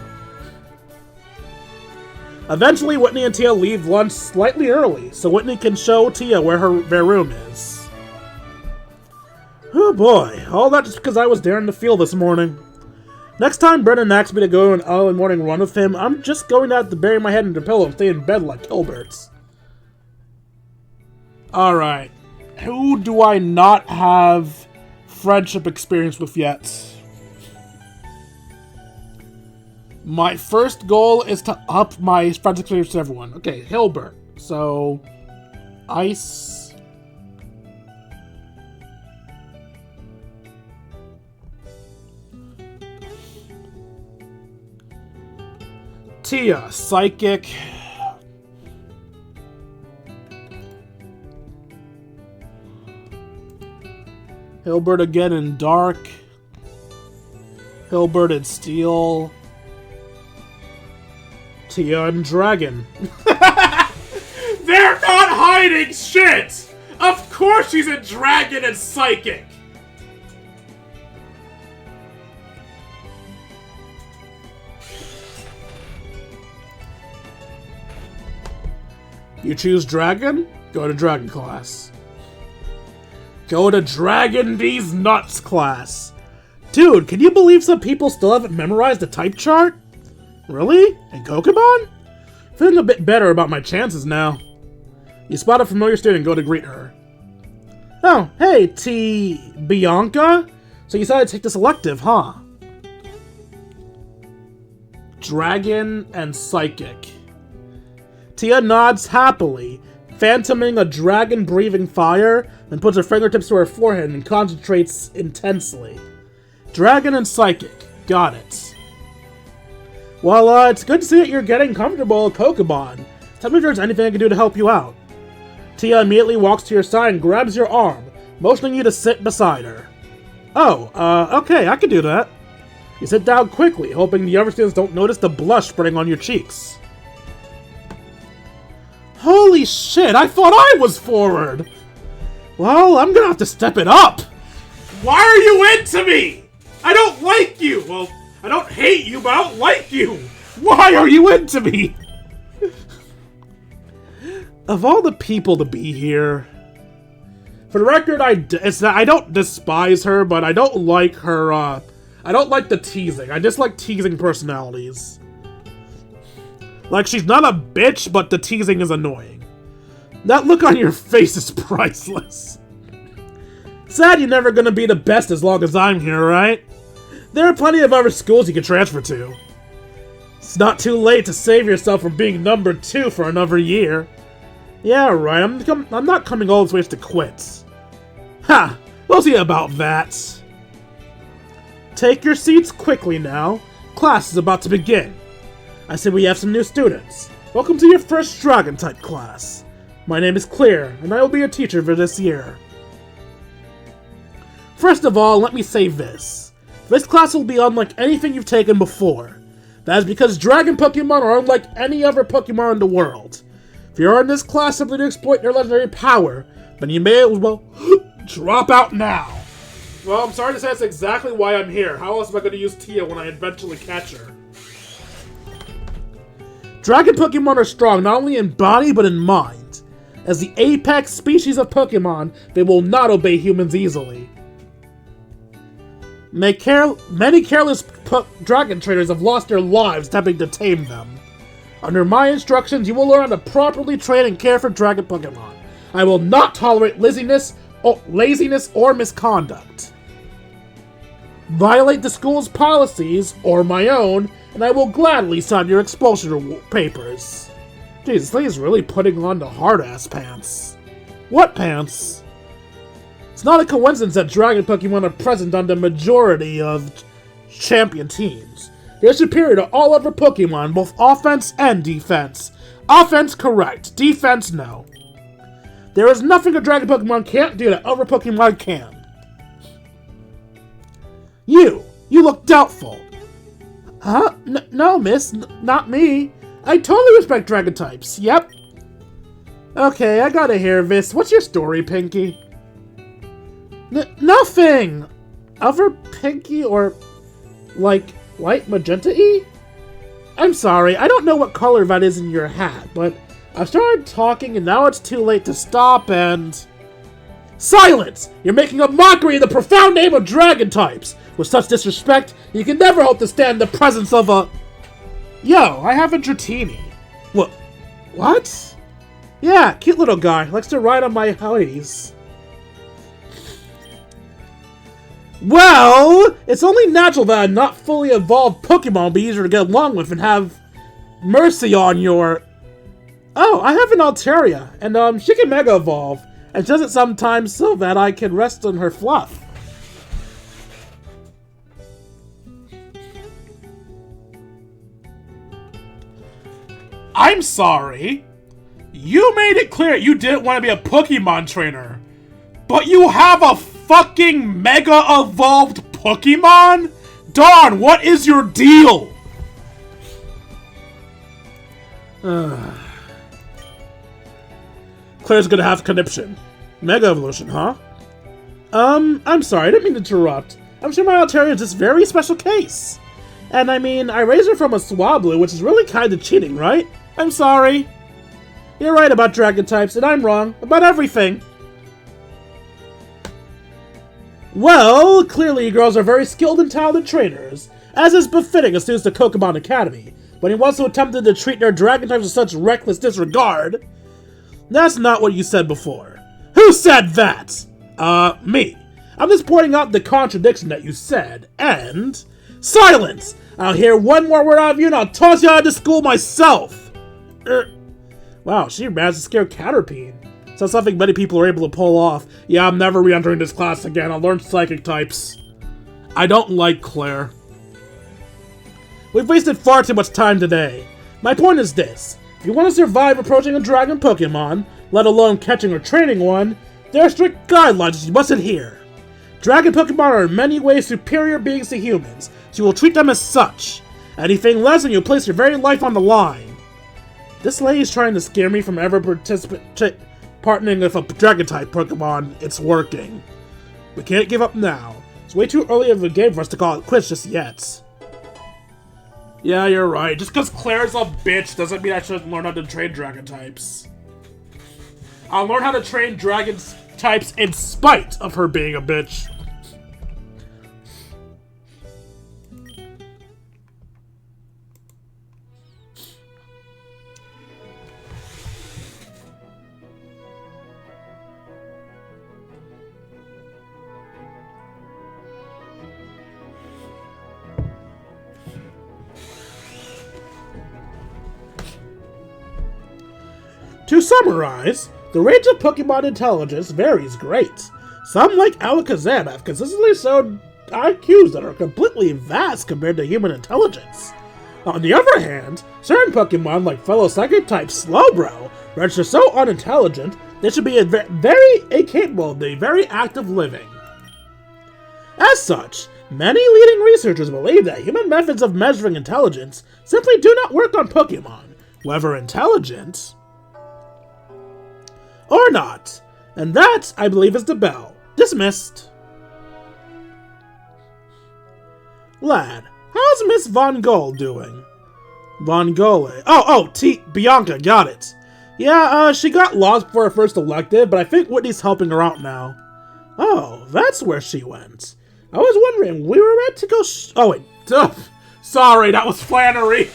A: Eventually, Whitney and Tia leave lunch slightly early, so Whitney can show Tia where their room is. Oh boy, all that just because I was daring to feel this morning. Next time Brennan asks me to go on an early morning run with him, I'm just going to have to bury my head in the pillow and stay in bed like Hilbert's. Alright, who do I not have friendship experience with yet? My first goal is to up my friendship experience to everyone. Okay, Hilbert. So, Ice. Tia, Psychic. Hilbert again in Dark. Hilbert in Steel. Tia and Dragon. They're not hiding shit! Of course she's a Dragon and Psychic! You choose Dragon? Go to Dragon class. Go to Dragon These Nuts class. Dude, can you believe some people still haven't memorized the type chart? Really? In Pokemon? Feeling a bit better about my chances now. You spot a familiar student and go to greet her. Oh, hey, Bianca? So you decided to take this elective, huh? Dragon and Psychic. Tia nods happily, phantoming a dragon breathing fire, then puts her fingertips to her forehead and concentrates intensely. Dragon and Psychic. Got it. Well, it's good to see that you're getting comfortable at Pokemon. Tell me if there's anything I can do to help you out. Tia immediately walks to your side and grabs your arm, motioning you to sit beside her. Oh, okay, I can do that. You sit down quickly, hoping the other students don't notice the blush spreading on your cheeks. Holy shit, I thought I was forward! Well, I'm gonna have to step it up! Why are you into me? I don't like you! Well, I don't hate you, but I don't like you! Why are you into me? Of all the people to be here... For the record, I don't despise her, but I don't like her, I don't like the teasing. I dislike teasing personalities. Like, she's not a bitch, but the teasing is annoying. That look on your face is priceless. Sad you're never gonna be the best as long as I'm here, right? There are plenty of other schools you can transfer to. It's not too late to save yourself from being number 2 for another year. Yeah, right, I'm not coming all this way to quit. Ha! We'll see about that. Take your seats quickly now. Class is about to begin. I see we have some new students. Welcome to your first Dragon-type class. My name is Clear, and I will be your teacher for this year. First of all, let me say this. This class will be unlike anything you've taken before. That is because Dragon Pokemon are unlike any other Pokemon in the world. If you're in this class simply to exploit your legendary power, then you may as well drop out now. Well, I'm sorry to say that's exactly why I'm here. How else am I going to use Tia when I eventually catch her? Dragon Pokemon are strong not only in body but in mind. As the apex species of Pokemon, they will not obey humans easily. Many careless dragon trainers have lost their lives attempting to tame them. Under my instructions, you will learn how to properly train and care for Dragon Pokemon. I will not tolerate laziness or misconduct. Violate the school's policies, or my own, and I will gladly sign your expulsion papers. Jeez, this lady's really putting on the hard-ass pants. What pants? It's not a coincidence that Dragon Pokemon are present on the majority of champion teams. They're superior to all other Pokemon, both offense and defense. Offense, correct. Defense, no. There is nothing a Dragon Pokemon can't do that other Pokemon can. You look doubtful. Huh? No, miss. Not me. I totally respect Dragon types. Yep. Okay, I gotta hear this. What's your story, Pinky? Nothing! Other Pinky or, like, light magenta-y? I'm sorry, I don't know what color that is in your hat, but I've started talking and now it's too late to stop and... Silence! You're making a mockery of the profound name of Dragon types! With such disrespect, you can never hope to stand the presence of a... Yo, I have a Dratini. What? Yeah, cute little guy. Likes to ride on my hoodies. Well, it's only natural that a not fully evolved Pokemon will be easier to get along with and have mercy on your... Oh, I have an Altaria, and she can Mega Evolve, and does it sometimes so that I can rest on her fluff. I'm sorry. You made it clear you didn't want to be a Pokemon trainer, but you have a fucking Mega Evolved Pokemon? Dawn, what is your deal? Claire's gonna have conniption. Mega Evolution, huh? I'm sorry, I didn't mean to interrupt. I'm sure my Altaria is this very special case. And I mean, I raised her from a Swablu, which is really kinda cheating, right? I'm sorry. You're right about Dragon types, and I'm wrong about everything. Well, clearly you girls are very skilled and talented trainers, as is befitting a student of Pokemon Academy, but you also attempted to treat their Dragon types with such reckless disregard. That's not what you said before. Who said that? Me. I'm just pointing out the contradiction that you said, and... Silence! I'll hear one more word out of you and I'll toss you out of the school myself! Wow, she managed to scare Caterpie. So something many people are able to pull off. Yeah, I'm never re-entering this class again. I'll learn psychic types. I don't like Claire. We've wasted far too much time today. My point is this. If you want to survive approaching a dragon Pokemon, let alone catching or training one, there are strict guidelines you must adhere. Dragon Pokemon are in many ways superior beings to humans, so you will treat them as such. Anything less and you'll place your very life on the line. This lady's trying to scare me from ever partnering with a Dragon-type Pokemon. It's working. We can't give up now. It's way too early of a game for us to call it quits just yet. Yeah, you're right. Just because Claire's a bitch doesn't mean I should learn how to train Dragon types. I'll learn how to train Dragon types in spite of her being a bitch. To summarize, the range of Pokemon intelligence varies great. Some, like Alakazam, have consistently shown IQs that are completely vast compared to human intelligence. On the other hand, certain Pokemon, like fellow Psychic-type Slowbro, register so unintelligent they should be very incapable of a very active living. As such, many leading researchers believe that human methods of measuring intelligence simply do not work on Pokemon, whether intelligent or not. And that, I believe, is the bell. Dismissed. Lad, how's Miss Von Gole doing? Von Gole. Bianca, got it. Yeah, she got lost before her first elective, but I think Whitney's helping her out now. Oh, that's where she went. I was wondering, we were meant to go oh, wait. Sorry, that was Flannery.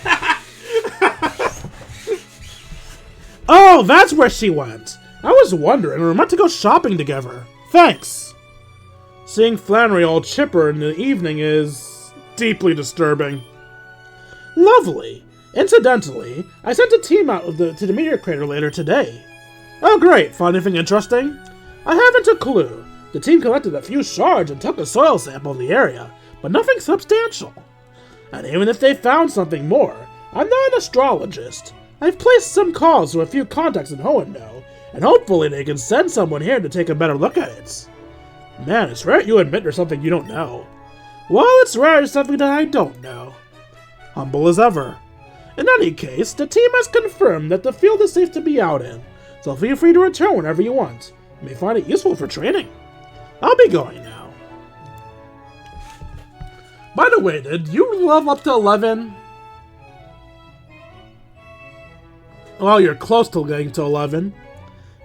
A: Oh, that's where she went. I was wondering, we were meant to go shopping together. Thanks. Seeing Flannery all chipper in the evening is deeply disturbing. Lovely. Incidentally, I sent a team out to the meteor crater later today. Oh great, find anything interesting? I haven't a clue. The team collected a few shards and took a soil sample of the area, but nothing substantial. And even if they found something more, I'm not an astrologist. I've placed some calls to a few contacts in Hoenn, and hopefully they can send someone here to take a better look at it. Man, it's rare you admit there's something you don't know. Well, it's rare there's something that I don't know. Humble as ever. In any case, the team has confirmed that the field is safe to be out in, so feel free to return whenever you want. You may find it useful for training. I'll be going now. By the way, did you level up to 11? Well, you're close to getting to 11.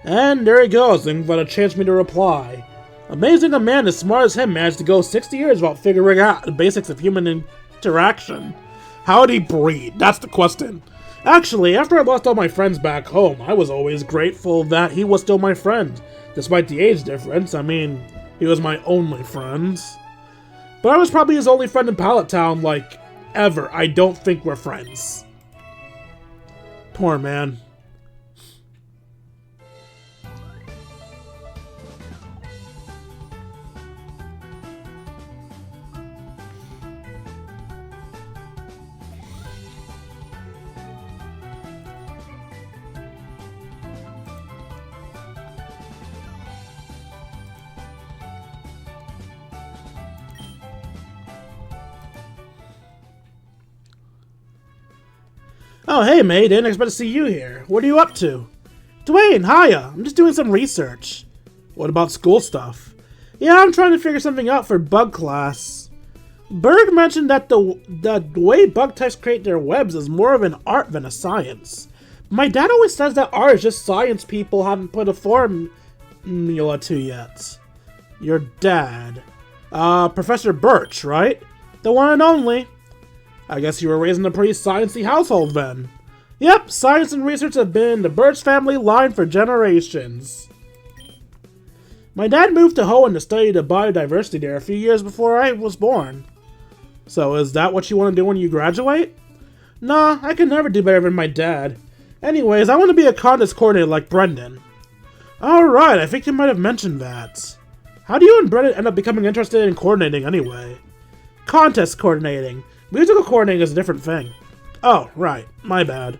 A: And there he goes, and got a chance for me to reply. Amazing a man as smart as him managed to go 60 years without figuring out the basics of human interaction. How'd he breed? That's the question. Actually, after I lost all my friends back home, I was always grateful that he was still my friend. Despite the age difference, I mean, he was my only friend. But I was probably his only friend in Pallet Town, like, ever. I don't think we're friends. Poor man. Oh, hey, mate, didn't expect to see you here. What are you up to? Dwayne, hiya. I'm just doing some research. What about school stuff? Yeah, I'm trying to figure something out for bug class. Berg mentioned that the way bug types create their webs is more of an art than a science. My dad always says that art is just science people haven't put a formula to yet. Your dad. Professor Birch, right? The one and only. I guess you were raised in a pretty sciencey household then. Yep, science and research have been in the Birch family line for generations. My dad moved to Hoenn to study the biodiversity there a few years before I was born. So is that what you want to do when you graduate? Nah, I can never do better than my dad. Anyways, I want to be a contest coordinator like Brendan. Alright, I think you might have mentioned that. How do you and Brendan end up becoming interested in coordinating anyway? Contest coordinating. Musical coordinating is a different thing. Oh, right. My bad.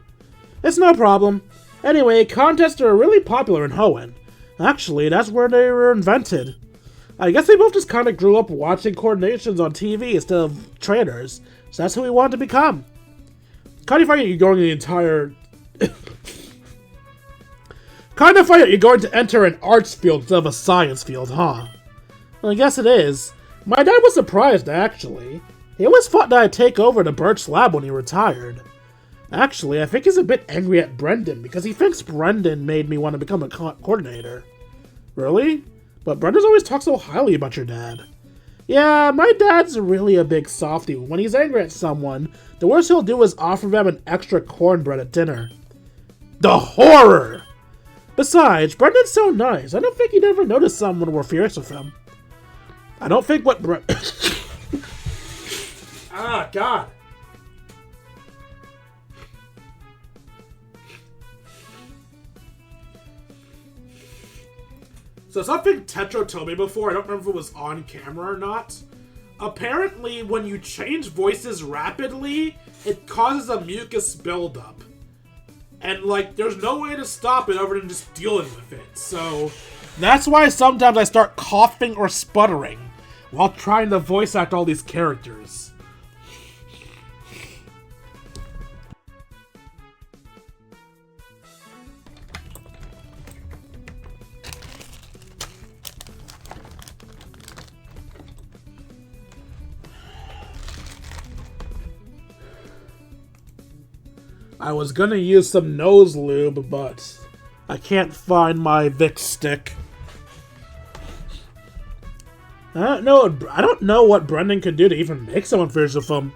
A: It's no problem. Anyway, contests are really popular in Hoenn. Actually, that's where they were invented. I guess we both just kind of grew up watching coordinations on TV instead of trainers, so that's who we wanted to become. Kind of funny you're going the entire... kind of funny you're going to enter an arts field instead of a science field, huh? Well, I guess it is. My dad was surprised, actually. He always thought that I'd take over the Birch lab when he retired. Actually, I think he's a bit angry at Brendan because he thinks Brendan made me want to become a coordinator. Really? But Brendan's always talked so highly about your dad. Yeah, my dad's really a big softie. When he's angry at someone, the worst he'll do is offer them an extra cornbread at dinner. The horror! Besides, Brendan's so nice. I don't think he'd ever notice someone were furious with him. I don't think what Ah, God. So something Tetro told me before, I don't remember if it was on camera or not. Apparently, when you change voices rapidly, it causes a mucus buildup. And, like, there's no way to stop it other than just dealing with it. So, that's why sometimes I start coughing or sputtering while trying to voice act all these characters. I was gonna use some nose lube, but I can't find my Vicks stick. I don't know what Brendan could do to even make someone furious with him.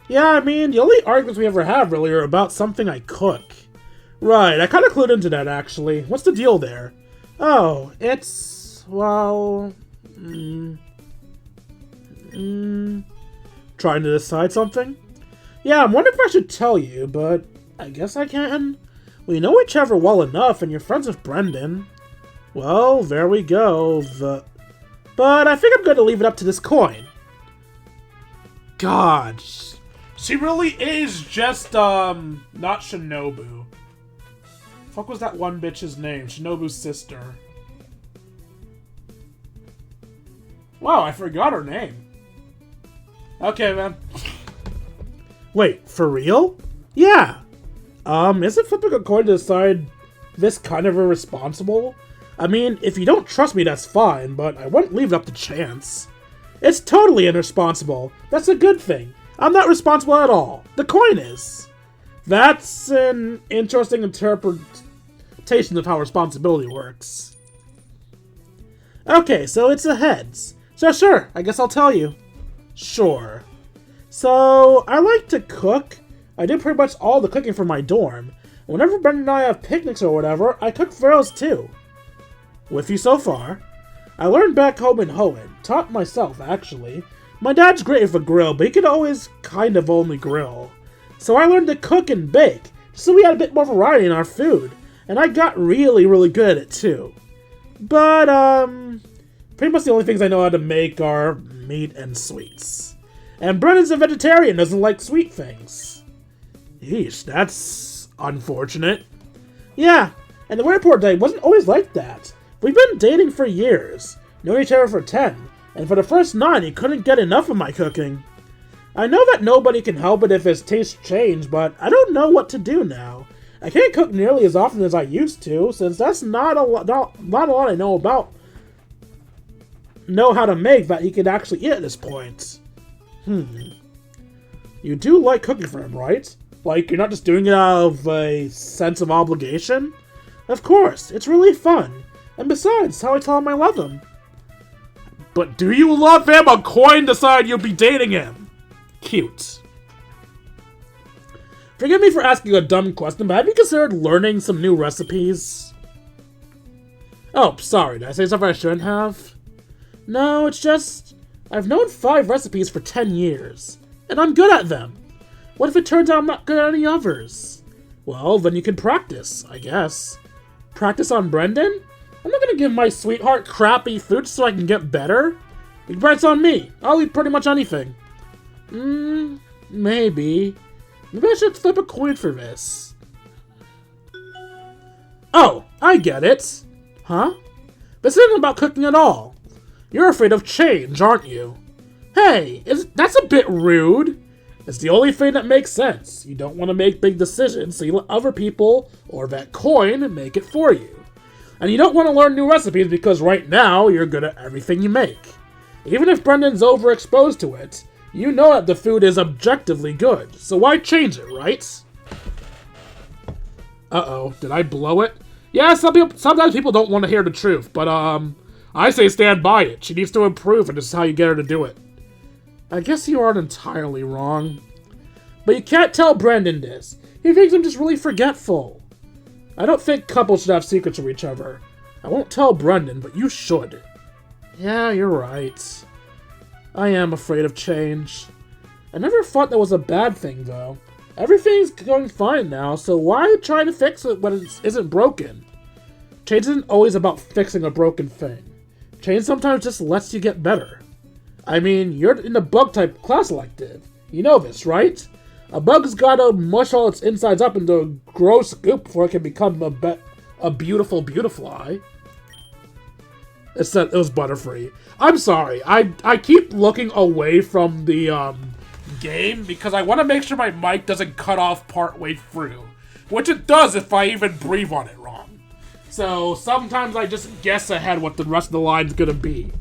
A: Yeah, I mean, the only arguments we ever have really are about something I cook. Right, I kind of clued into that, actually. What's the deal there? Oh, it's... well... Trying to decide something? Yeah, I'm wondering if I should tell you, but I guess I can. We know each other well enough, and you're friends with Brendan. Well, there we go. But I think I'm going to leave it up to this coin. God. She really is just, not Shinobu. Fuck was that one bitch's name? Shinobu's sister. Wow, I forgot her name. Okay, man. Wait, for real? Yeah. Isn't flipping a coin to decide this kind of irresponsible? I mean, if you don't trust me, that's fine, but I wouldn't leave it up to chance. It's totally irresponsible. That's a good thing. I'm not responsible at all. The coin is. That's an interesting interpretation of how responsibility works. Okay, so it's a heads. So sure, I guess I'll tell you. Sure. So, I like to cook. I do pretty much all the cooking for my dorm. Whenever Brendan and I have picnics or whatever, I cook for those too. With you so far. I learned back home in Hoenn. Taught myself, actually. My dad's great with a grill, but he could always kind of only grill. So I learned to cook and bake, so we had a bit more variety in our food. And I got really, really good at it too. But, pretty much the only things I know how to make are meat and sweets. And Brendan's a vegetarian, doesn't like sweet things. Yeesh, that's unfortunate. Yeah, and the weird part day wasn't always like that. We've been dating for years, known each other for 10, and for the first 9 he couldn't get enough of my cooking. I know that nobody can help it if his tastes change, but I don't know what to do now. I can't cook nearly as often as I used to, since that's not a lot I know how to make that he could actually eat at this point. You do like cooking for him, right? Like, you're not just doing it out of a sense of obligation? Of course, it's really fun. And besides, how I tell him I love him. But do you love him? A coin decided you'll be dating him. Cute. Forgive me for asking a dumb question, but have you considered learning some new recipes? Oh, sorry, did I say something I shouldn't have? No, it's just... I've known 5 recipes for 10 years, and I'm good at them. What if it turns out I'm not good at any others? Well, then you can practice, I guess. Practice on Brendan? I'm not gonna give my sweetheart crappy food so I can get better. You can on me. I'll eat pretty much anything. Maybe. Maybe I should flip a coin for this. Oh, I get it. Huh? This isn't about cooking at all. You're afraid of change, aren't you? Hey, that's a bit rude. It's the only thing that makes sense. You don't want to make big decisions, so you let other people, or that coin, make it for you. And you don't want to learn new recipes because right now, you're good at everything you make. Even if Brendan's overexposed to it, you know that the food is objectively good, so why change it, right? Uh-oh, did I blow it? Yeah, sometimes people don't want to hear the truth, but, I say stand by it. She needs to improve, and this is how you get her to do it. I guess you aren't entirely wrong. But you can't tell Brendan this. He thinks I'm just really forgetful. I don't think couples should have secrets from each other. I won't tell Brendan, but you should. Yeah, you're right. I am afraid of change. I never thought that was a bad thing, though. Everything's going fine now, so why try to fix it when it isn't broken? Change isn't always about fixing a broken thing. Change sometimes just lets you get better. I mean, you're in the bug-type class elective. You know this, right? A bug's gotta mush all its insides up into a gross goop before it can become a beautiful beautifly. It was Butterfree. I'm sorry. I keep looking away from the game because I want to make sure my mic doesn't cut off partway through, which it does if I even breathe on it wrong. So sometimes I just guess ahead what the rest of the line's gonna be.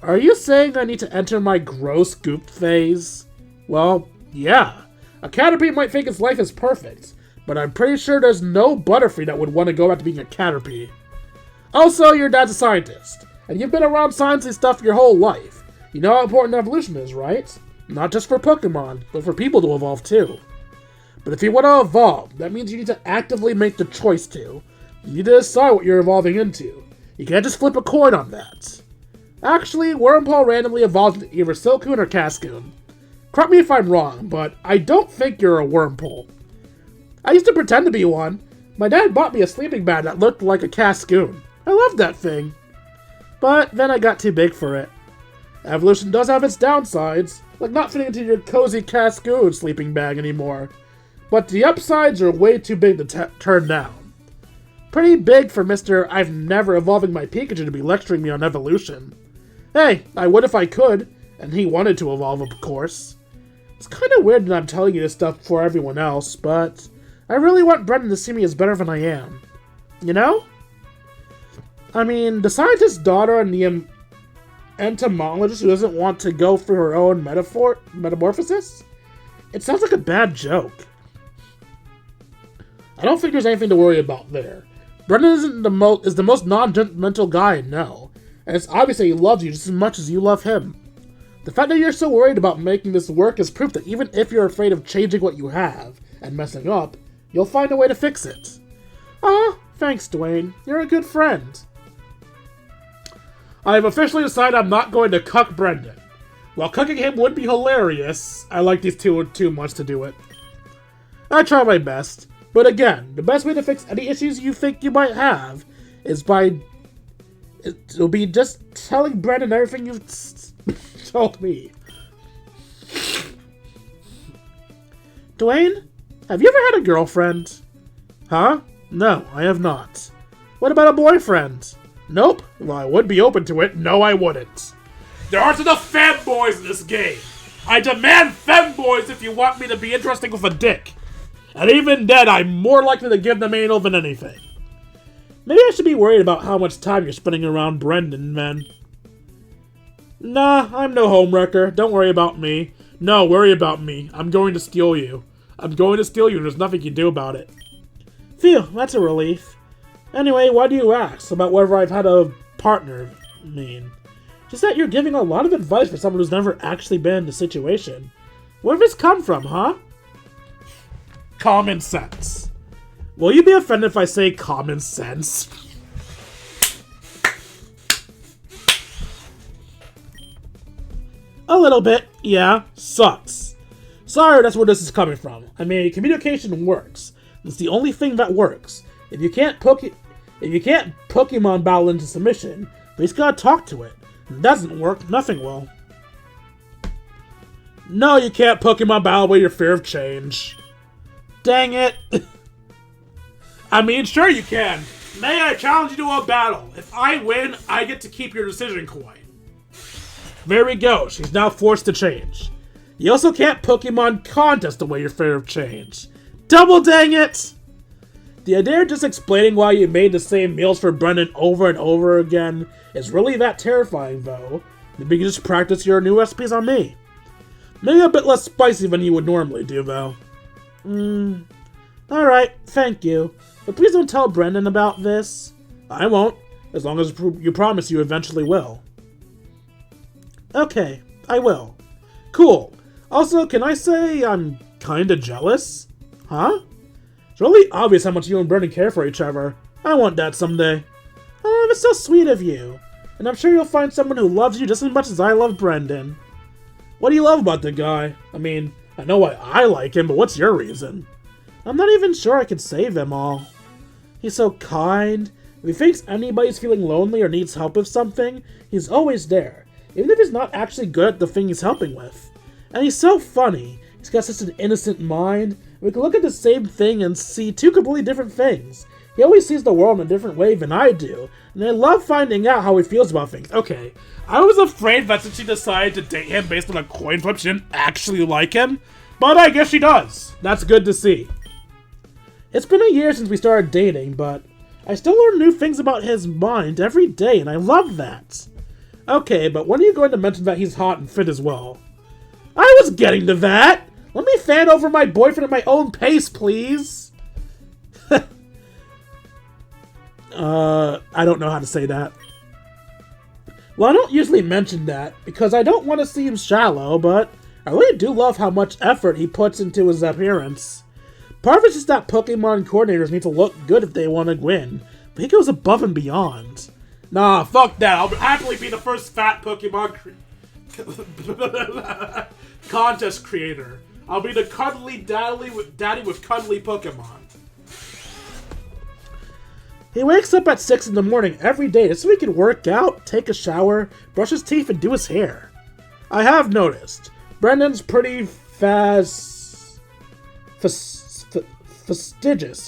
A: Are you saying I need to enter my gross goop phase? Well, yeah. A Caterpie might think its life is perfect, but I'm pretty sure there's no Butterfree that would want to go back to being a Caterpie. Also, your dad's a scientist, and you've been around science and stuff your whole life. You know how important evolution is, right? Not just for Pokemon, but for people to evolve too. But if you want to evolve, that means you need to actively make the choice to. You need to decide what you're evolving into. You can't just flip a coin on that. Actually, Wormpole randomly evolved into either Silcoon or Cascoon. Correct me if I'm wrong, but I don't think you're a Wormpole. I used to pretend to be one, My dad bought me a sleeping bag that looked like a Cascoon. I loved that thing. But then I got too big for it. Evolution does have its downsides, like not fitting into your cozy Cascoon sleeping bag anymore. But the upsides are way too big to turn down. Pretty big for Mr. I've never evolving my Pikachu to be lecturing me on evolution. Hey, I would if I could, and he wanted to evolve, of course. It's kind of weird that I'm telling you this stuff before everyone else, but I really want Brendan to see me as better than I am. You know? I mean, the scientist's daughter and the entomologist who doesn't want to go through her own metamorphosis? It sounds like a bad joke. I don't think there's anything to worry about there. Brendan is the most non-judgmental guy I know, and it's obvious that he loves you just as much as you love him. The fact that you're so worried about making this work is proof that even if you're afraid of changing what you have and messing up, you'll find a way to fix it. Aw, thanks, Dwayne. You're a good friend. I have officially decided I'm not going to cuck Brendan. While cucking him would be hilarious, I like these two too much to do it. I try my best, but again, the best way to fix any issues you think you might have is it'll be just telling Brendan everything you've told me. Dwayne, have you ever had a girlfriend? Huh? No, I have not. What about a boyfriend? Nope. Well, I would be open to it. No, I wouldn't. There aren't enough femboys in this game. I demand femboys if you want me to be interesting with a dick. And even then, I'm more likely to give them anal than anything. Maybe I should be worried about how much time you're spending around Brendan, then. Nah, I'm no homewrecker. Don't worry about me. No, worry about me. I'm going to steal you. I'm going to steal you and there's nothing you can do about it. Phew, that's a relief. Anyway, why do you ask about whether I've had a partner? Just that you're giving a lot of advice for someone who's never actually been in the situation. Where did this come from, huh? Common sense. Will you be offended if I say common sense? A little bit, yeah. Sucks. Sorry, that's where this is coming from. I mean, communication works. It's the only thing that works. If you can't Pokemon battle into submission, but you gotta talk to it. If it doesn't work, nothing will. No, you can't Pokemon battle away your fear of change. Dang it. I mean, sure you can. May I challenge you to a battle? If I win, I get to keep your decision coin. There we go. She's now forced to change. You also can't Pokemon contest away your fear of change. Double dang it! The idea of just explaining why you made the same meals for Brendan over and over again is really that terrifying, though. Maybe you can just practice your new recipes on me. Maybe a bit less spicy than you would normally do, though. Alright, thank you. But please don't tell Brendan about this. I won't, as long as you promise you eventually will. Okay, I will. Cool. Also, can I say I'm kinda jealous? Huh? It's really obvious how much you and Brendan care for each other. I want that someday. Oh, that's so sweet of you. And I'm sure you'll find someone who loves you just as much as I love Brendan. What do you love about the guy? I mean, I know why I like him, but what's your reason? I'm not even sure I could save them all. He's so kind. If he thinks anybody's feeling lonely or needs help with something, he's always there, even if he's not actually good at the thing he's helping with. And he's so funny. He's got such an innocent mind. We can look at the same thing and see two completely different things. He always sees the world in a different way than I do, and I love finding out how he feels about things. Okay, I was afraid that since she decided to date him based on a coin flip, she didn't actually like him, but I guess she does. That's good to see. It's been a year since we started dating, but I still learn new things about his mind every day, and I love that. Okay, but when are you going to mention that he's hot and fit as well? I was getting to that! Let me fan over my boyfriend at my own pace, please! I don't know how to say that. Well, I don't usually mention that, because I don't want to seem shallow, but I really do love how much effort he puts into his appearance. Part of it's just that Pokemon coordinators need to look good if they want to win, but he goes above and beyond. Nah, fuck that. I'll happily be the first fat Pokemon contest creator. I'll be the cuddly daddy with cuddly Pokemon. He wakes up at 6 in the morning every day just so he can work out, take a shower, brush his teeth, and do his hair. I have noticed. Brendan's pretty fastidious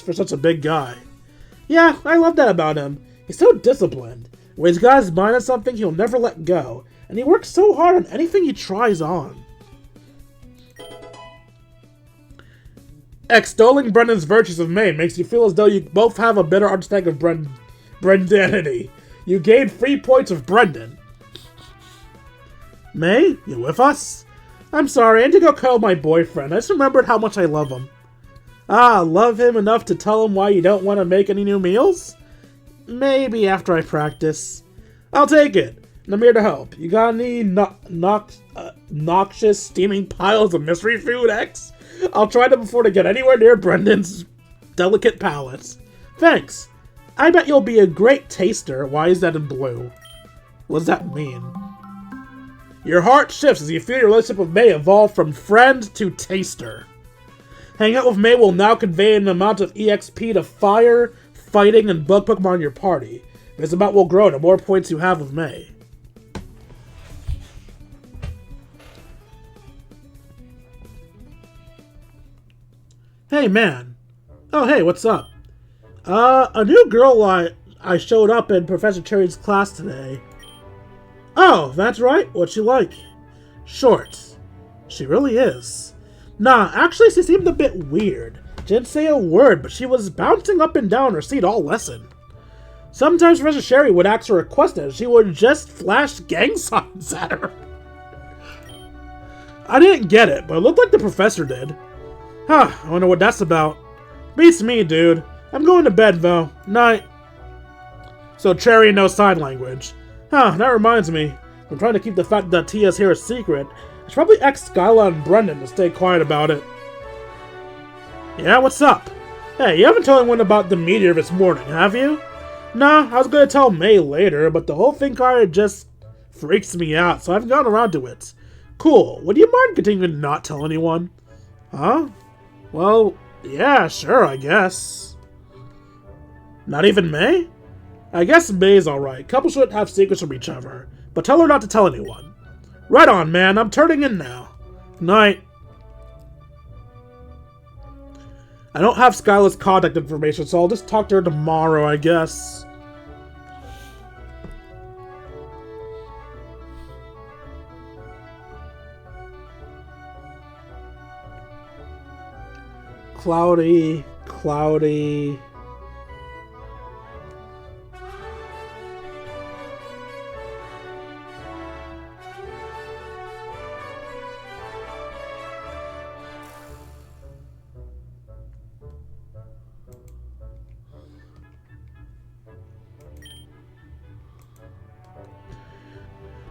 A: for such a big guy. Yeah, I love that about him. He's so disciplined. When he's got his mind on something, he'll never let go. And he works so hard on anything he tries on. Extolling Brendan's virtues of May makes you feel as though you both have a better understanding of Brendanity. You gain 3 points of Brendan. May, you with us? I'm sorry, I had to go cuddle my boyfriend. I just remembered how much I love him. Ah, love him enough to tell him why you don't want to make any new meals? Maybe after I practice. I'll take it. I'm here to help. You got any noxious, steaming piles of mystery food, X? I'll try them before they get anywhere near Brendan's delicate palate. Thanks. I bet you'll be a great taster. Why is that in blue? What does that mean? Your heart shifts as you feel your relationship with May evolve from friend to taster. Hanging out with May will now convey an amount of EXP to fire, fighting, and bug Pokemon in your party. This amount will grow the more points you have with May. Hey, man. Oh, hey, what's up? A new girl I showed up in Professor Cherry's class today. Oh, that's right. What's she like? Short. She really is. Nah, actually, she seemed a bit weird. She didn't say a word, but she was bouncing up and down her seat all lesson. Sometimes Professor Cherry would ask her a question, and she would just flash gang signs at her. I didn't get it, but it looked like the professor did. Huh, I wonder what that's about. Beats me, dude. I'm going to bed, though. Night. So Cherry knows sign language. Huh, that reminds me. I'm trying to keep the fact that Tia's here a secret. I should probably ask Skyla and Brendan to stay quiet about it. Yeah, what's up? Hey, you haven't told anyone about the meteor this morning, have you? Nah, I was gonna tell May later, but the whole thing kinda just freaks me out, so I haven't gotten around to it. Cool. Would you mind continuing to not tell anyone? Huh? Well, yeah, sure, I guess. Not even May? I guess May's alright. Couples shouldn't have secrets from each other. But tell her not to tell anyone. Right on, man. I'm turning in now. Night. I don't have Skyla's contact information, so I'll just talk to her tomorrow, I guess. Cloudy, cloudy.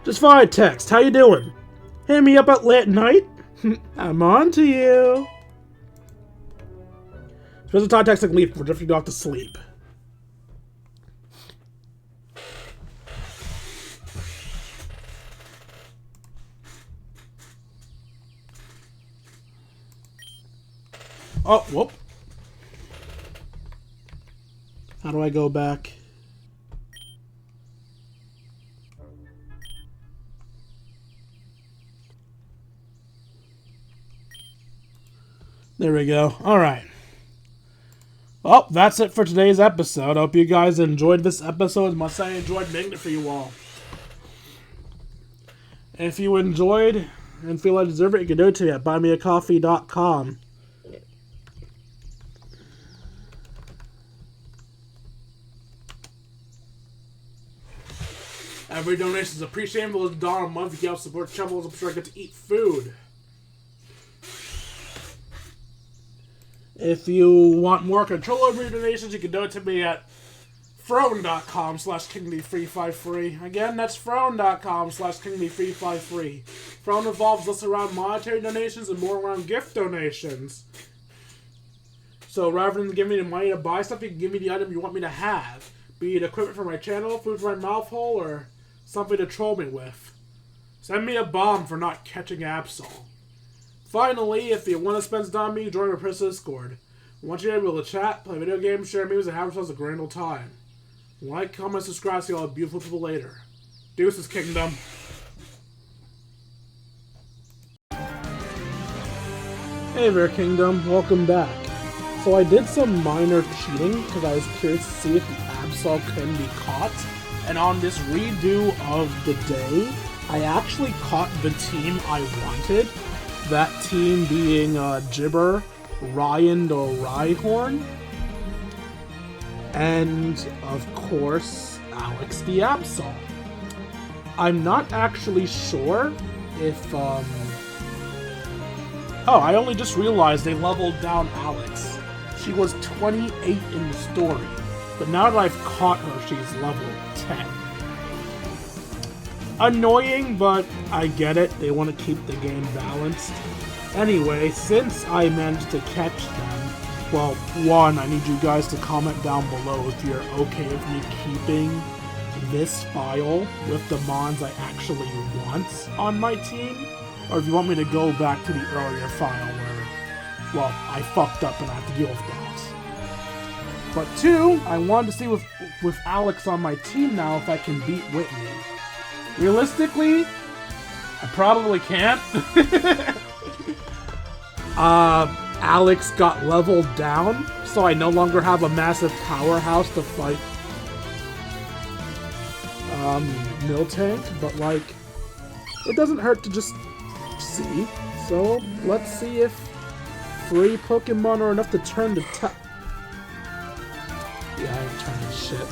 A: Just fine text. How you doing? Hit me up at late night? I'm on to you. Special time texting leave for drifting off to sleep. Oh, whoop. How do I go back? There we go. Alright. Well, that's it for today's episode. I hope you guys enjoyed this episode as much as I enjoyed making it for you all. If you enjoyed and feel I deserve it, you can do it to me at buymeacoffee.com. Every donation is appreciated. $1 a month. If you help support Shovels, I'm sure I get to eat food. If you want more control over your donations, you can donate to me at Frone.com/KingD353. Again, that's Frone.com/KingD353. Frone revolves less around monetary donations and more around gift donations. So rather than giving me the money to buy stuff, you can give me the item you want me to have. Be it equipment for my channel, food for my mouth hole, or something to troll me with. Send me a bomb for not catching Absol. Finally, if you want to spend time on me, join my personal Discord. Once you're able to chat, play video games, share memes, and have yourselves a grand old time. Like, comment, subscribe, see all the beautiful people later. Deuces, Kingdom. Hey there, Kingdom. Welcome back. So I did some minor cheating because I was curious to see if the Absol can be caught. And on this redo of the day, I actually caught the team I wanted. That team being Gibber, Ryan the Rhyhorn, and of course Alex the Absol. I'm not actually sure if oh, I only just realized they leveled down Alex. She was 28 in the story, but now that I've caught her, she's level 10. Annoying, but I get it. They want to keep the game balanced. Anyway, since I managed to catch them, well, one, I need you guys to comment down below if you're okay with me keeping this file with the mons I actually want on my team, or if you want me to go back to the earlier file where, well, I fucked up and I have to deal with that. But two, I wanted to see with Alex on my team now if I can beat Whitney. Realistically, I probably can't. Alex got leveled down, so I no longer have a massive powerhouse to fight Miltank, but like, it doesn't hurt to just see. So let's see if 3 Pokemon are enough to turn the yeah, I ain't turning shit.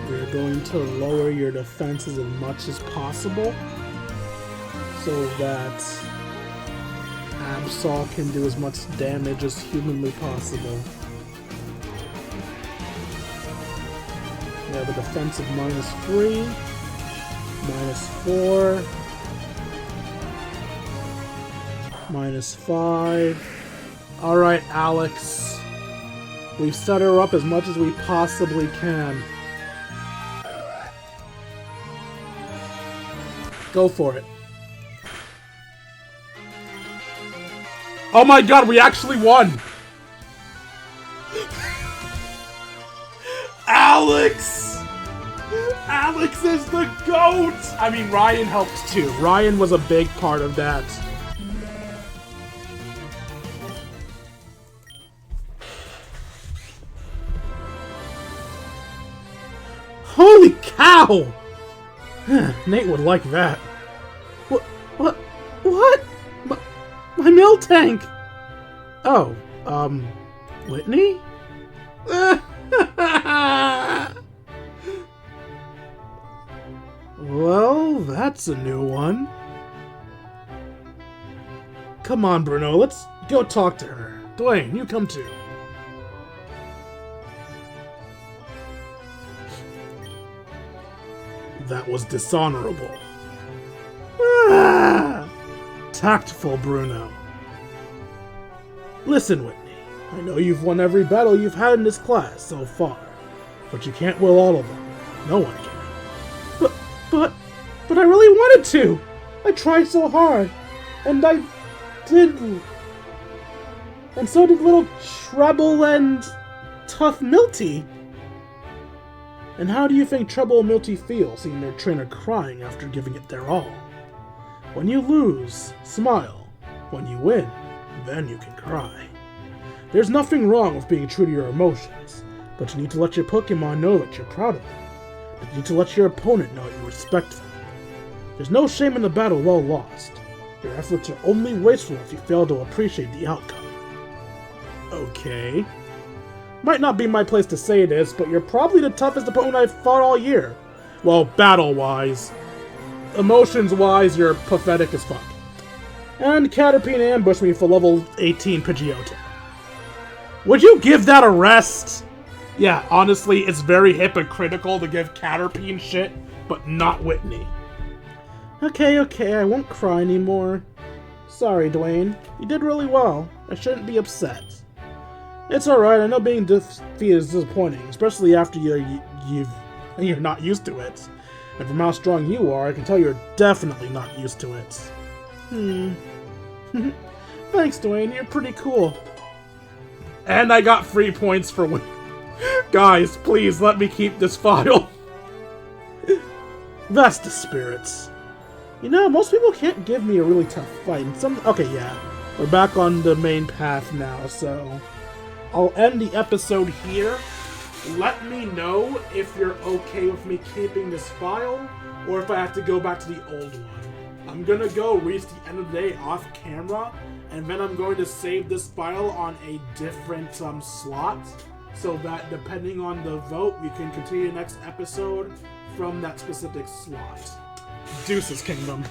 A: We're going to lower your defenses as much as possible so that Absol can do as much damage as humanly possible. We have a defense of -3, -4, -5. Alright, Alex. We've set her up as much as we possibly can. Go for it. Oh my god, we actually won! Alex! Alex is the GOAT! I mean, Ryan helped too. Ryan was a big part of that. Holy cow! Nate would like that. What? My Miltank! Oh, Whitney? Well, that's a new one. Come on, Bruno, let's go talk to her. Dwayne, you come too. That was dishonorable. Ah! Tactful, Bruno. Listen, Whitney. I know you've won every battle you've had in this class so far, but you can't will all of them. No one can. But I really wanted to. I tried so hard, and I did. And so did little Treble and Tough Milty. And how do you think Treble and Milty feel seeing their trainer crying after giving it their all? When you lose, smile. When you win, then you can cry. There's nothing wrong with being true to your emotions, but you need to let your Pokemon know that you're proud of them. But you need to let your opponent know you respect them. There's no shame in the battle well lost. Your efforts are only wasteful if you fail to appreciate the outcome. Okay. Might not be my place to say this, but you're probably the toughest opponent I've fought all year. Well, battle-wise. Emotions-wise, you're pathetic as fuck. And Caterpie ambushed me for level 18 Pidgeotto. Would you give that a rest? Yeah, honestly, it's very hypocritical to give Caterpie shit, but not Whitney. Okay, I won't cry anymore. Sorry, Dwayne. You did really well. I shouldn't be upset. It's alright, I know being defeated is disappointing, especially after you're not used to it. And from how strong you are, I can tell you're definitely not used to it. Thanks, Dwayne, you're pretty cool. And I got 3 points for winning. Guys, please let me keep this file. Vesta spirits. You know, most people can't give me a really tough fight. Okay, yeah. We're back on the main path now, so I'll end the episode here. Let me know if you're okay with me keeping this file, or if I have to go back to the old one. I'm gonna go reach the end of the day off camera, and then I'm going to save this file on a different slot, so that depending on the vote, we can continue the next episode from that specific slot. Deuces, Kingdom.